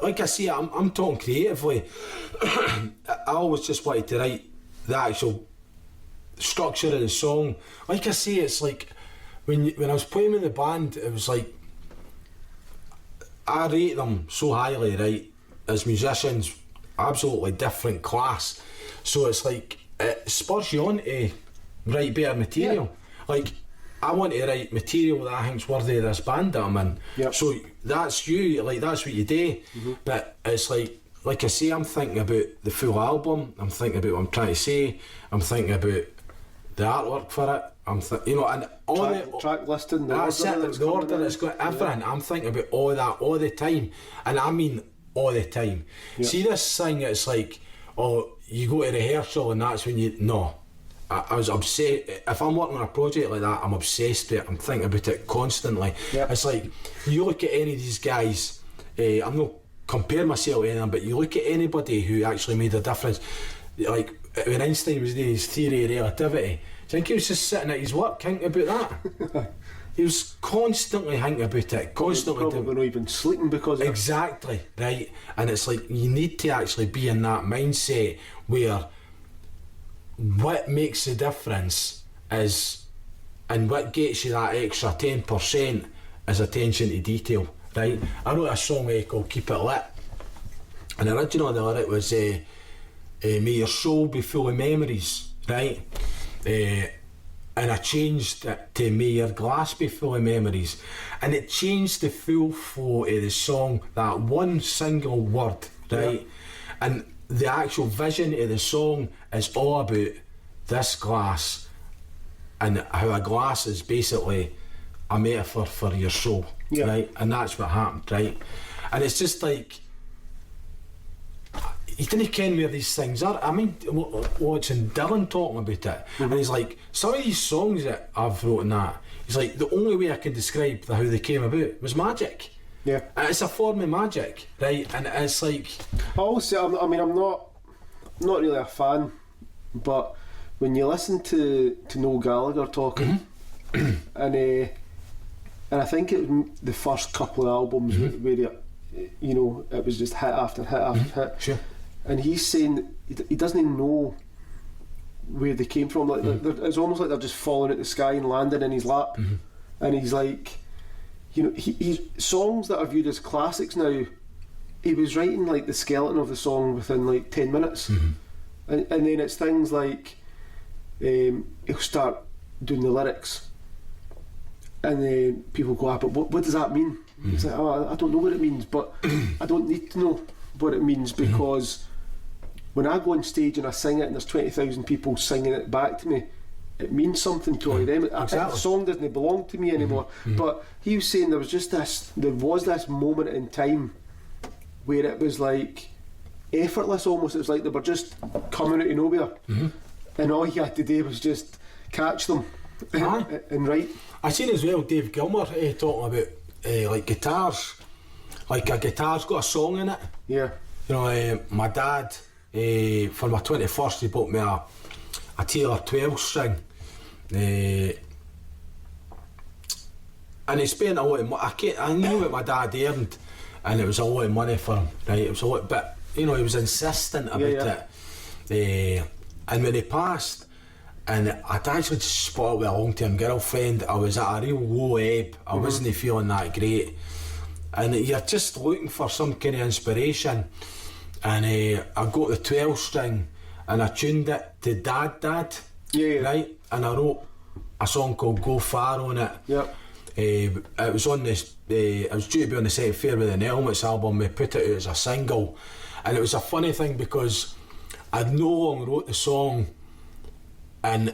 like I say, I'm talking creatively. I always just wanted to write the actual structure of the song. Like I say, it's like when I was playing with the band, it was like I rate them so highly, right? as musicians, absolutely different class. So it's like, it spurs you on to write better material. Like, I want to write material that I think's worthy of this band that I'm in. So that's you, like, that's what you do. But it's like I say, I'm thinking about the full album, I'm thinking about what I'm trying to say, I'm thinking about the artwork for it, you know, and all track listing, the order that's got everything. I'm thinking about all that all the time, and I mean all the time. See this thing, it's like, oh, you go to rehearsal and that's when you, no. I was obsessed. If I'm working on a project like that, I'm obsessed with it. I'm thinking about it constantly. It's like, you look at any of these guys, I'm not comparing myself to anyone, but you look at anybody who actually made a difference. Like when Einstein was doing his theory of relativity, I think he was just sitting at his work thinking about that. He was constantly thinking about it, constantly. Probably not even sleeping because of exactly, right. And it's like, you need to actually be in that mindset where what makes the difference is, and what gets you that extra 10% is attention to detail, right? I wrote a song called Keep It Lit, and originally the lyric was may your soul be full of memories, right? And I changed it to may your glass be full of memories, and it changed the full flow of the song, that one single word, right? And the actual vision of the song is all about this glass, and how a glass is basically a metaphor for your soul, right? And that's what happened, right? And it's just like, you didn't ken where these things are. I mean, watching Dylan talking about it, and he's like, some of these songs that I've written that, he's like, the only way I can describe how they came about was magic. And it's a form of magic, right? And it's like, I always say, I mean, I'm not really a fan, but when you listen to Noel Gallagher talking, and I think the first couple of albums where you know, it was just hit after hit after hit, and he's saying he doesn't even know where they came from. Like it's almost like they're just falling out the sky and landing in his lap, and he's like, you know, he's songs that are viewed as classics now. He was writing like the skeleton of the song within like 10 minutes, and then it's things like he'll start doing the lyrics, and then people go, but what does that mean? It's like, oh, I don't know what it means, but I don't need to know what it means, because when I go on stage and I sing it and there's 20,000 people singing it back to me, it means something to all them. The song doesn't belong to me anymore. But he was saying there was this moment in time where it was like effortless almost. It was like they were just coming out of nowhere, and all you had to do was just catch them and write. I seen as well Dave Gilmour talking about like guitars, like a guitar's got a song in it. You know, my dad for my 21st he bought me a Taylor 12 string, and he spent a lot of money. I knew what my dad earned, and it was a lot of money for him, right? It was a lot, but you know, he was insistent about it. And when he passed, and I'd actually just spot up with a long-term girlfriend, I was at a real low ebb. I wasn't feeling that great, and you're just looking for some kind of inspiration. And I got the 12 string and I tuned it to Dad, right? And I wrote a song called Go Far on it. It was on this. It was due to be on the Set Fairweather and Helmets album. We put it out as a single, and it was a funny thing because I'd no long wrote the song, and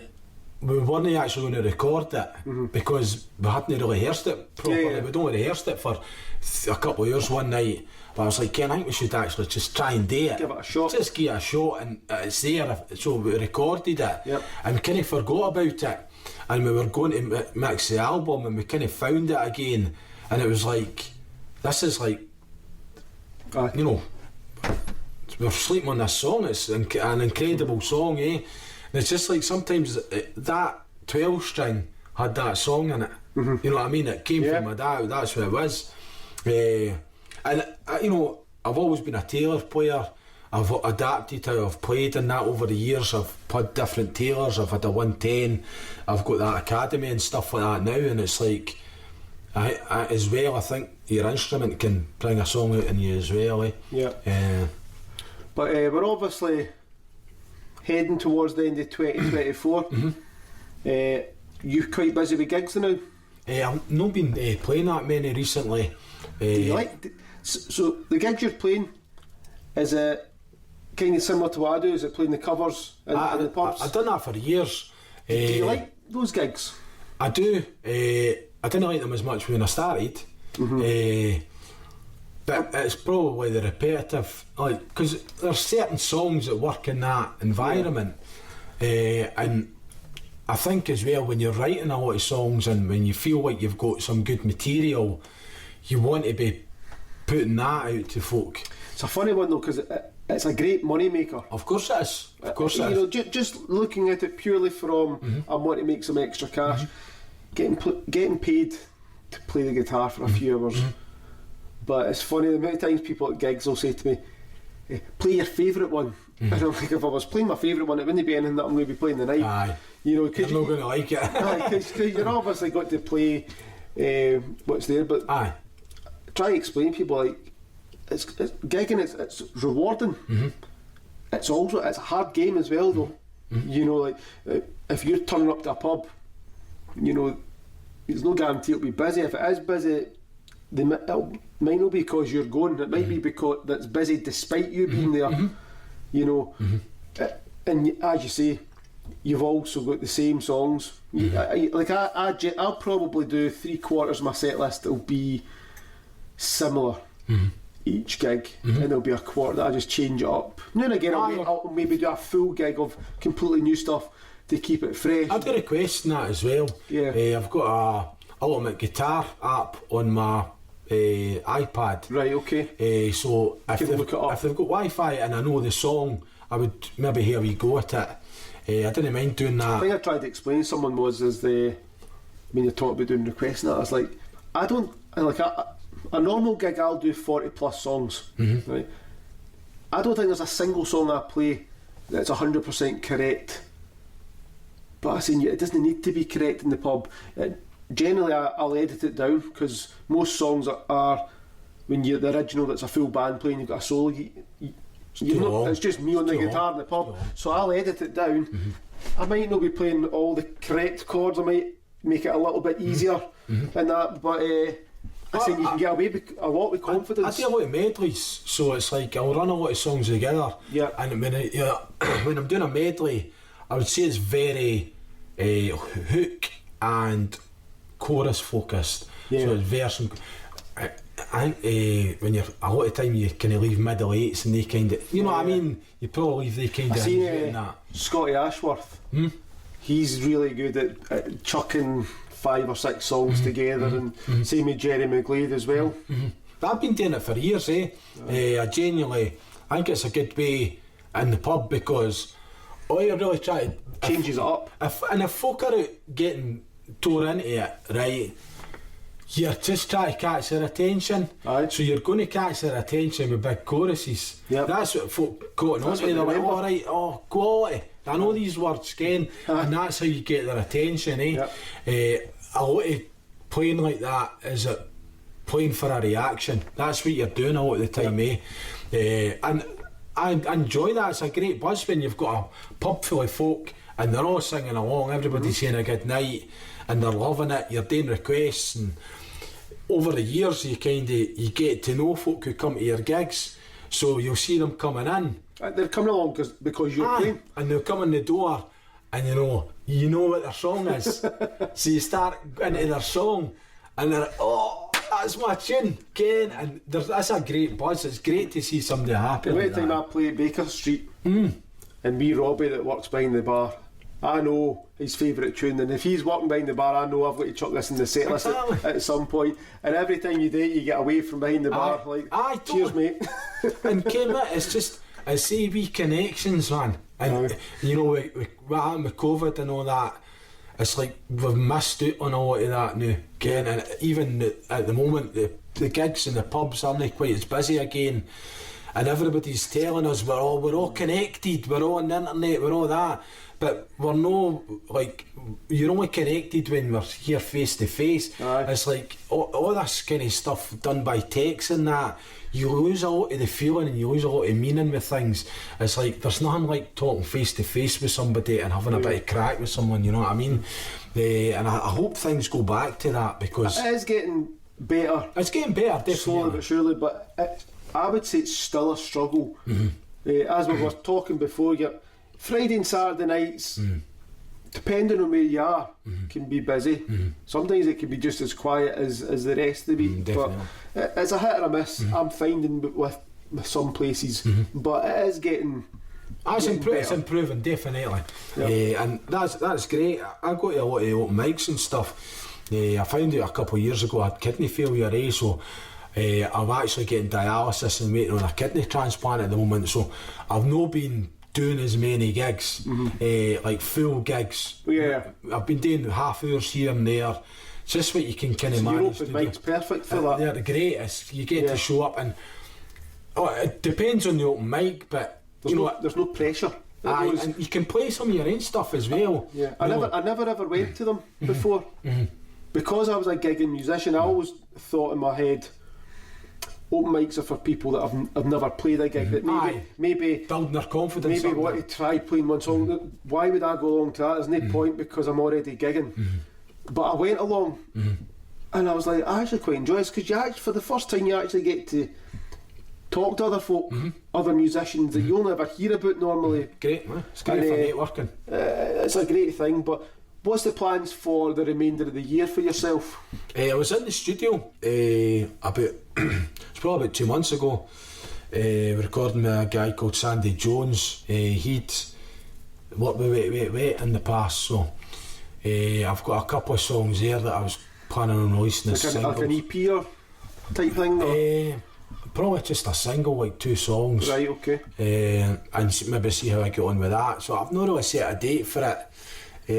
we weren't actually going to record it because we hadn't really rehearsed it properly. We'd only rehearsed it for a couple of years one night. But I was like, Ken, I think we should actually just try and do it. Give it a shot. Just give it a shot, and it's there. So we recorded it, and we kind of forgot about it. And we were going to mix the album, and we kind of found it again. And it was like, this is like, you know, we're sleeping on this song. It's an incredible song, eh? And it's just like sometimes that 12 string had that song in it. You know what I mean? It came from my dad. That's what it was. And you know, I've always been a Taylor player. I've adapted how I've played in that over the years. I've played different Taylors. I've had a 110. I've got that Academy and stuff like that now. And it's like, As well, I think your instrument can bring a song out in you as well. Yeah. But we're obviously heading towards the end of 2024. You quite busy with gigs now? I've not been playing that many recently. Do you like? So the gigs you're playing, is it kind of similar to what I do? Is it playing the covers in the pubs? I've done that for years. Do you like those gigs? I do. I didn't like them as much when I started. But it's probably the repetitive, like, because there's certain songs that work in that environment, and I think as well when you're writing a lot of songs and when you feel like you've got some good material, you want to be putting that out to folk. It's a funny one though, because it's a great money maker. Of course it is. Of course it is. You know, just looking at it purely from I want to make some extra cash, getting paid to play the guitar for a few hours. But it's funny the amount of times people at gigs will say to me, play your favourite one. And I'm like, if I was playing my favourite one, it wouldn't be anything that I'm going to be playing tonight. Aye. You know, I'm not going to like it. Because you're obviously got to play what's there, but try to explain to people, like, it's gigging, it's rewarding. It's a hard game as well though. You know, like if you're turning up to a pub, you know, there's no guarantee it'll be busy. If it is busy, it might not be because you're going, it might be because it's busy despite you being there. You know, and as you say, you've also got the same songs. I'll probably do 3/4 of my set list that'll be similar each gig, and there'll be a quarter that I just change it up. Now and again I'll maybe do a full gig of completely new stuff to keep it fresh. I've got a question that as well. I've got a Ultimate Guitar app on my iPad. Right, okay. So if they've got Wi-Fi and I know the song, I would maybe hear a wee go at it. I didn't mind doing that. The thing I tried to explain to someone when you talk about doing requests and that, I was like, a normal gig I'll do 40 plus songs, right? I don't think there's a single song I play that's 100% correct. But I seen it doesn't need to be correct in the pub. Generally I'll edit it down, because most songs are when you're the original that's a full band playing, you've got a solo, it's just me on the guitar in the pub, so I'll edit it down. I might not be playing all the correct chords, I might make it a little bit easier than that, but I think you can get away with a lot with confidence. I do a lot of medleys, so it's like I'll run a lot of songs together, and when I'm doing a medley, I would say it's very hook and chorus focused. So it's verse and I think when you're a lot of time you kind of leave middle eights and they kind of, you know what I mean, you probably leave they kind of enjoying that. Scotty Ashworth, he's really good at chucking 5 or 6 songs together, and same with Jerry McGlade as well. I've been doing it for years. I genuinely think it's a good way in the pub, because all you really try to changes it up. If folk are out getting tore into it, right, you're just trying to catch their attention. So you're going to catch their attention with big choruses. That's what folk got on to. They're like, alright, quality, I know these words again, and that's how you get their attention. A lot of playing like that is playing for a reaction. That's what you're doing a lot of the time. And I enjoy that. It's a great buzz when you've got a pub full of folk and they're all singing along, everybody's saying a good night and they're loving it, you're doing requests, and over the years you get to know folk who come to your gigs, so you'll see them coming in. They're coming along because you're playing, and they'll come in the door and you know what their song is. So you start into their song and they're like, that's my tune, Ken, and that's a great buzz. It's great to see somebody happy. The time I play Baker Street, and me Robbie that works behind the bar, I know his favourite tune, and if he's walking behind the bar, I know I've got to chuck this in the set list at some point. And every time you do it, you get away from behind the bar, cheers mate. And Ken, it's just, I see wee connections, man. And you know, what happened with COVID and all that, it's like we've missed out on a lot of that now, Ken. And even at the moment, the gigs and the pubs aren't quite as busy again, and everybody's telling us we're all connected, we're all on the internet, we're all that. but we're no, like, you're only connected when we're here face to face. It's like all this kind of stuff done by text and that, you lose a lot of the feeling and you lose a lot of meaning with things. It's like there's nothing like talking face to face with somebody and having a bit of crack with someone, you know what I mean? And I hope things go back to that, because it is getting better. It's getting better, definitely. Slowly but surely, but I would say it's still a struggle. As we were talking before, Friday and Saturday nights, depending on where you are, can be busy. Sometimes it can be just as quiet as the rest of the week. But it's a hit or a miss. I'm finding with some places, but it is getting. It's improving, definitely. And that's great. I go to a lot of open mics and stuff. I found out a couple of years ago I had kidney failure, so I'm actually getting dialysis and waiting on a kidney transplant at the moment. So I've not been doing as many gigs, like full gigs. I've been doing half hours here and there. It's just what you can kind of manage to do. Open mic's perfect for that. They're great. You get to show up, and it depends on the open mic, but there's no pressure. And you can play some of your own stuff as well. I never ever went to them before because I was a gigging musician. I always thought in my head, open mics are for people that have never played a gig, that maybe building their confidence. Maybe want to try playing one song. Why would I go along to that? There's no point, because I'm already gigging. But I went along, and I was like, I actually quite enjoy it, because for the first time you actually get to talk to other folk, other musicians that you only ever hear about normally. Great, man. It's great for networking. It's a great thing. But what's the plans for the remainder of the year for yourself? I was in the studio it's probably about 2 months ago, recording with a guy called Sandy Jones. He'd worked with Wet in the past, so I've got a couple of songs there that I was planning on releasing as singles. Like an EP or type thing? Probably just a single, like 2 songs. Right, okay. And maybe see how I get on with that. So I've not really set a date for it.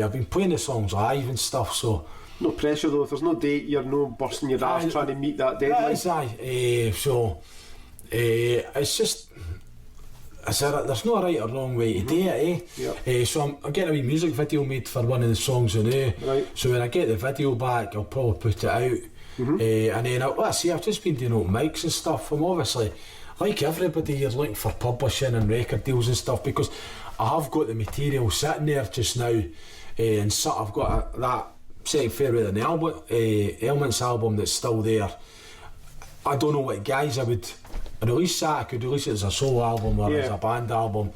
I've been playing the songs live and stuff, so... No pressure though, if there's no date, you're no bursting your ass trying to meet that deadline. It's just... there's no right or wrong way to do it, so I'm getting a wee music video made for one of the songs I know. Right. So when I get the video back, I'll probably put it out. And then I've just been doing open mics and stuff. I'm obviously, like everybody, you're looking for publishing and record deals and stuff, because I have got the material sitting there just now, and so I've got that Ross Fairweather Elements album that's still there. I don't know what guys I would release that. I could release it as a solo album or as a band album.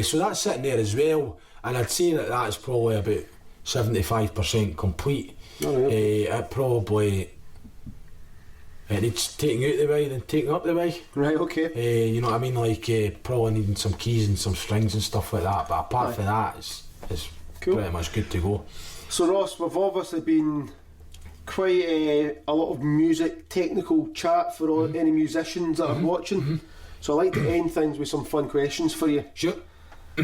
So that's sitting there as well, and I'd say that is probably about 75% complete. It probably needs taking out the way than taking up the way. Right, okay. You know what I mean? Like probably needing some keys and some strings and stuff like that. But apart from that, it's cool. Pretty much good to go. So Ross, we've obviously been quite a lot of music, technical chat for any musicians that are watching. So I like to end things with some fun questions for you. Sure.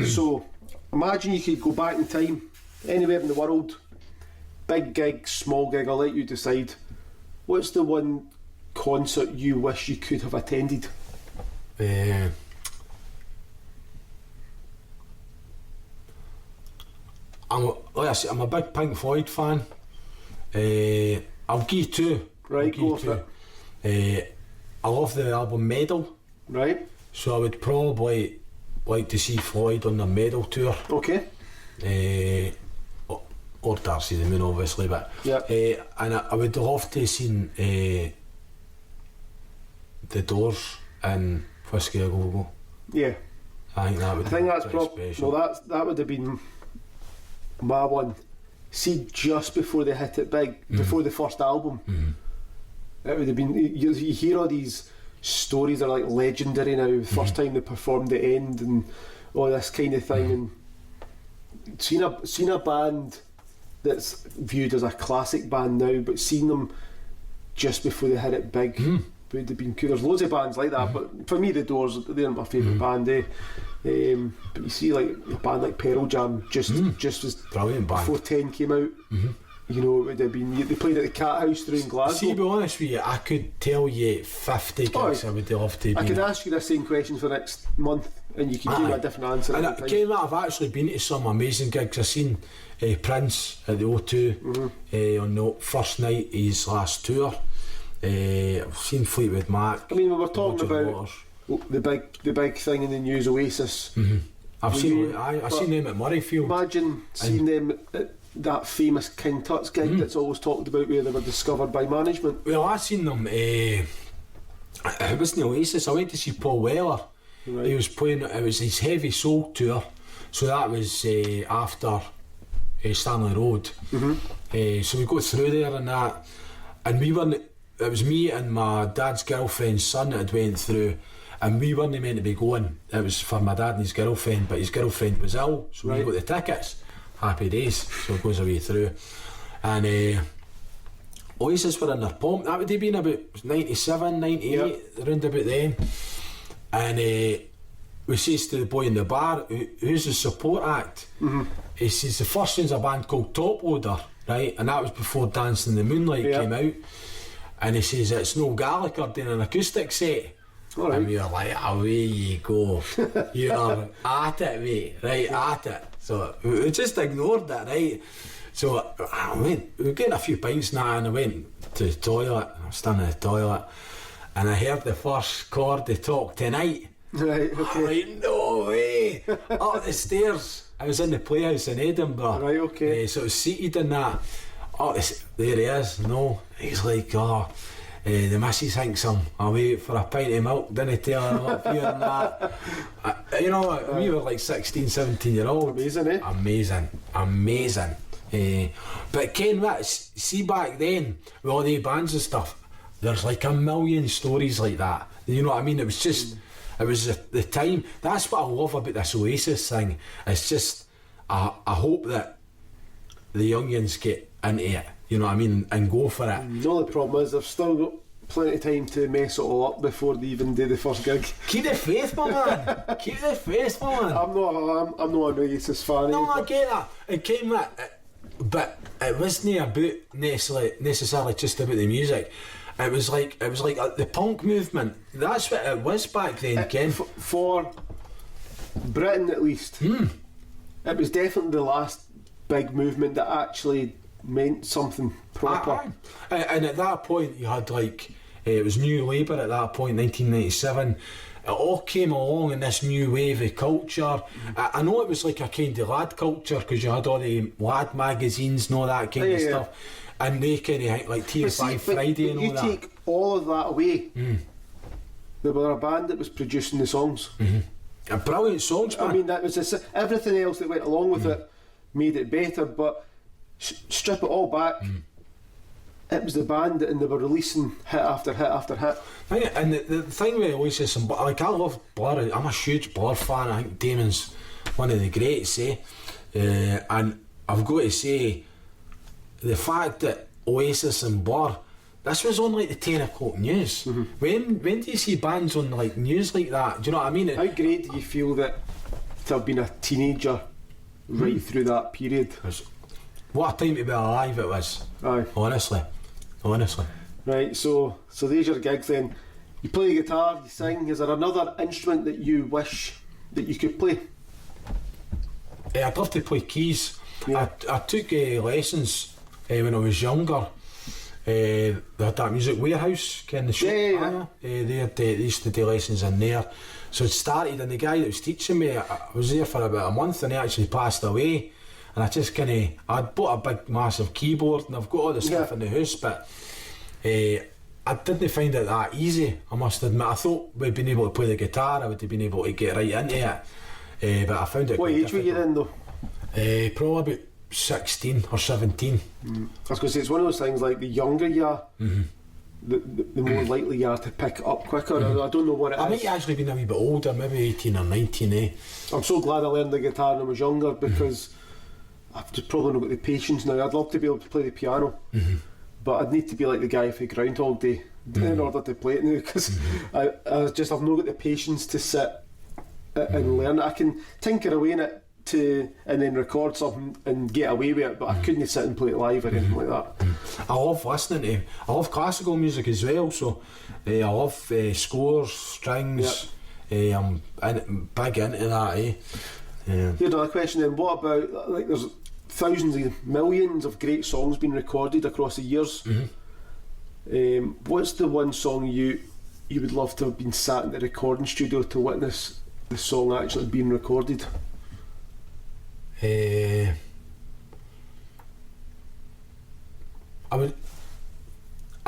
So imagine you could go back in time, anywhere in the world, big gig, small gig, I'll let you decide. What's the one concert you wish you could have attended? I'm a big Pink Floyd fan. I'll give you 2. Right, go for it. I love the album Medal. Right. So I would probably like to see Floyd on the Medal tour. Okay. Or Darcy the Moon, obviously, but and I would love to have seen the Doors and Whiskey A Go Go. Yeah. I think that would. I think that's special. Well, that would have been my one. See, just before they hit it big, before the first album, it would have been. You hear all these stories that are like legendary now. The first time they performed The End and all this kind of thing, and seen a band that's viewed as a classic band now, but seeing them just before they hit it big would have been cool. There's loads of bands like that, but for me the Doors, they're my favourite band. But you see, like a band like Pearl Jam just was brilliant band. Before 10 came out. You know, it would have been. They played at the Cat House through in Glasgow. See, to be honest with you, I could tell you 50 gigs I would love to. I could ask you the same question for the next month. and you can give a different answer. And I've actually been to some amazing gigs. I've seen Prince at the O2 on the first night of his last tour. I've seen Fleetwood Mac. I mean, we were talking about the big thing in the news, Oasis. I've seen them at Murrayfield. Imagine seeing them at that famous King Tut's gig that's always talked about, where they were discovered by management. Well, I seen them. It wasn't Oasis. I went to see Paul Weller. Right. He was playing. It was his Heavy Soul tour, so that was after Stanley Road. So we go through there and that, and we weren't. It was me and my dad's girlfriend's son that had went through, and we weren't meant to be going. It was for my dad and his girlfriend, but his girlfriend was ill, so we got the tickets. Happy days. So it goes away through, and Oasis were in their pomp. That would have been about 97, 98, around about then. And we says to the boy in the bar, who's the support act? He says the first one's a band called Top Loader, right? And that was before Dancing in the Moonlight came out. And he says it's Noel Gallagher doing an acoustic set. Right. And we were like, away you go. You are at it, mate, right, at it. So we just ignored it, right? So I went, we were getting a few pints now, and I went to the toilet. I was standing in the toilet, and I heard the first chord, they Talk Tonight. Right, okay. I'm like, no way! Up the stairs. I was in the Playhouse in Edinburgh. Right, okay. So I was seated in that. There he is, no. He's like, the missus thinks I'm away for a pint of milk, didn't tell her up here and that. We were like 16, 17-year-old. Amazing, eh? Amazing. But Ken, see back then, with all the bands and stuff, there's like a million stories like that. You know what I mean? It was just, it was the time. That's what I love about this Oasis thing. It's just, I hope that the youngins get into it, you know what I mean, and go for it. The only problem is they've still got plenty of time to mess it all up before they even do the first gig. Keep the faith, my man. Keep the faith, my man. I'm not an Oasis fan. No, I get that. It came that, but it wasn't about necessarily just about the music. It was like the punk movement. That's what it was back then, Ken. For Britain, at least, it was definitely the last big movement that actually meant something proper. And at that point you had it was New Labour at that point, 1997. It all came along in this new wave of culture. I know it was like a kind of lad culture, because you had all the lad magazines and all that kind of stuff, and they kind of like TFI Friday and all that. You take all of that away, there were a band that was producing the songs. A brilliant songs, man. I mean, that was everything else that went along with it made it better, but strip it all back, it was the band, and they were releasing hit after hit after hit. And the thing with Oasis, and I love Blur. I'm a huge Blur fan. I think Damon's one of the greats, and I've got to say, the fact that Oasis and Blur, this was on like the 10 o'clock news. When do you see bands on like news like that? Do you know what I mean? How great do you feel that to have been a teenager right through that period? What a time to be alive it was. Aye. Honestly. Right, so there's your gigs then. You play the guitar, you sing. Is there another instrument that you wish that you could play? I'd love to play keys. I took lessons when I was younger. They had that Music Warehouse in the shop. They used to do lessons in there. So it started, and the guy that was teaching me, I was there for about a month, and he actually passed away. And I just I'd bought a big massive keyboard, and I've got all the stuff in the house, but I didn't find it that easy, I must admit. I thought we'd been able to play the guitar, I would have been able to get right into it, but I found it What quite age were you then though? Probably about 16 or 17. I was going to say, it's one of those things, like the younger you are, the more likely you are to pick it up quicker. I don't know what it is. I might actually been a wee bit older, maybe 18 or 19. I'm so glad I learned the guitar when I was younger, because I've just probably not got the patience now. I'd love to be able to play the piano, but I'd need to be like the guy for Groundhog Day in order to play it now, because I've not got the patience to sit and learn it. I can tinker away in it and then record something and get away with it, but I couldn't sit and play it live or anything like that. I love listening to, I love classical music as well, so I love scores, strings, I'm big into that, Here's another question then. What about, like, there's thousands of millions of great songs being recorded across the years. What's the one song you would love to have been sat in the recording studio to witness the song actually being recorded? I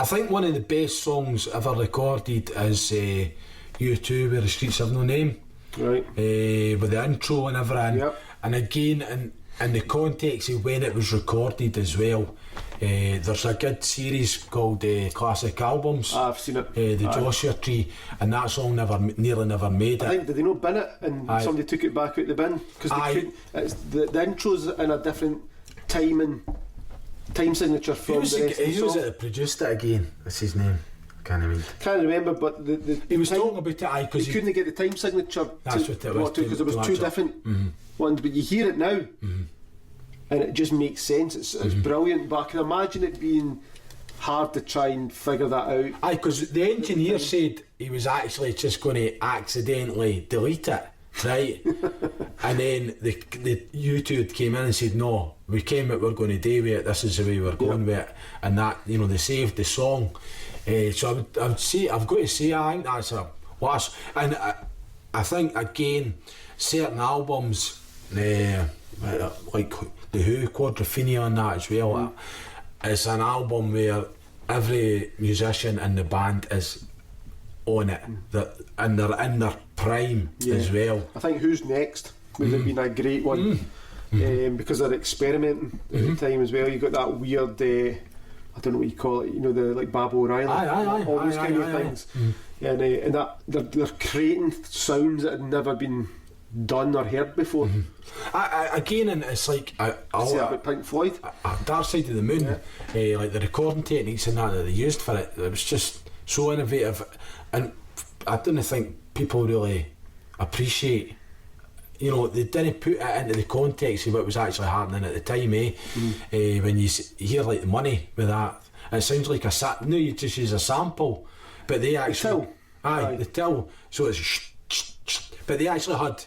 think one of the best songs ever recorded is U2, Where the Streets Have No Name. Right. With the intro and everything. Yep. And again, in the context of when it was recorded as well, there's a good series called Classic Albums. I've seen it. The Joshua Tree, and that song nearly never made it. I think, did they not bin it and somebody took it back out the bin? Because the intro's in a different time signature from the rest of the song. Who was it that produced it again? What's his name? Can't remember, but he was talking about it because he couldn't get the time signature. That's what it was, because there was two different ones. But you hear it now, and it just makes sense. It's brilliant. But I can imagine it being hard to try and figure that out. Aye, because the engineer said he was actually just going to accidentally delete it, right? And then the U2 came in and said, no, we came what we're going to do with it. This is the way we're going with it, and that, you know, they saved the song. So I would say, I've got to say, I think that's a loss. And I think, again, certain albums, like The Who, Quadrophenia and that as well, it's an album where every musician in the band is on it, and they're in their prime as well. I think Who's Next would have been a great one, because they're experimenting at the time as well. You got that weird... I don't know what you call it, you know, the like Bob O'Reilly, all those kind of things. And that they're creating sounds that had never been done or heard before. Again, and it's like say about Pink Floyd, Dark Side of the Moon, like the recording techniques and that they used for it, it was just so innovative, and I don't think people really appreciate. You know, they didn't put it into the context of what was actually happening at the time, when you hear like the Money with that, it sounds like no, you just use a sample, but they actually the till, so it's but they actually had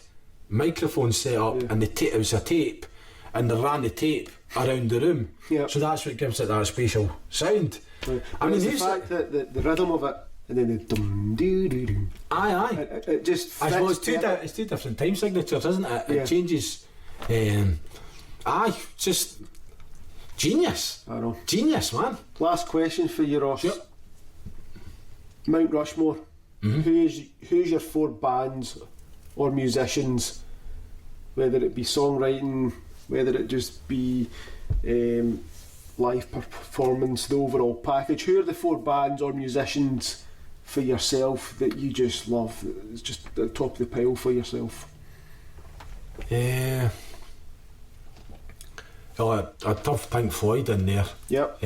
microphones set up, and it was a tape, and they ran the tape around the room, so that's what gives it that spatial sound. I mean, the fact that the rhythm of it, and then the dum doo doo doo. It just fits. I suppose it's two different time signatures, isn't it? It changes. Just genius. I know. Genius, man. Last question for you, Ross. Yep. Mount Rushmore. Who's your 4 bands or musicians, whether it be songwriting, whether it just be live performance, the overall package? Who are the 4 bands or musicians for yourself that you just love? It's just at the top of the pile for yourself. I'd have Pink Floyd in there. Yep.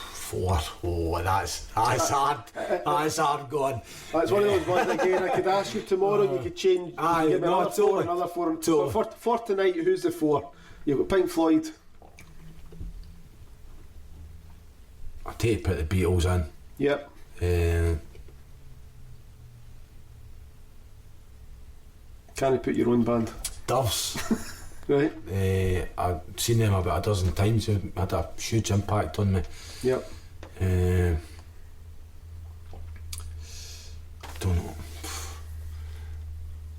4. Oh, that's hard. That's hard going. That's one of those ones again. I could ask you tomorrow, you could change. Give me another 4, another 4. Totally. For tonight, who's the 4? You've got Pink Floyd. I take to put the Beatles in. Yep. Can you put your own band? Doves. Right. I've seen them about a dozen times. They had a huge impact on me. Yep. Don't know.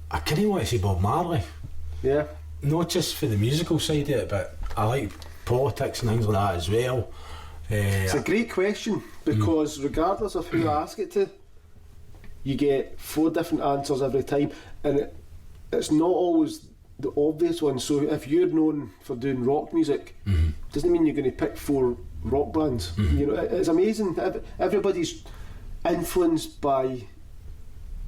I kind of want to say Bob Marley. Yeah. Not just for the musical side of it, but I like politics and things like that as well. It's a great question, because regardless of who I ask it to, you get 4 different answers every time, and it's not always the obvious one. So if you're known for doing rock music, doesn't mean you're going to pick 4 rock bands. You know, it's amazing. Everybody's influenced by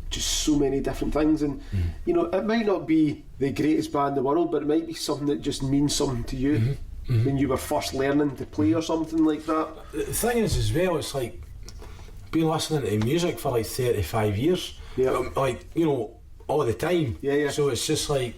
just so many different things, and you know, it might not be the greatest band in the world, but it might be something that just means something to you when you were first learning to play or something like that. The thing is as well, it's like been listening to music for like 35 years, like, you know, all the time. So it's just like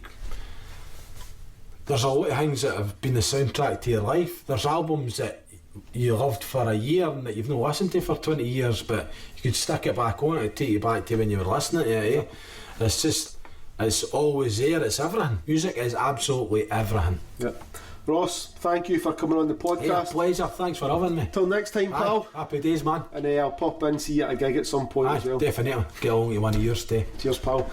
there's a lot of things that have been the soundtrack to your life. There's albums that you loved for a year and that you've not listened to for 20 years, but you could stick it back on, it'd take you back to when you were listening to it, eh? It's just, it's always there, it's everything. Music is absolutely everything. Yeah. Ross, thank you for coming on the podcast. Yeah, pleasure, thanks for having me. Till next time, pal. Happy days, man. And I'll pop in, see you at a gig at some point as well. Definitely, get along to one of yours too. Cheers, pal.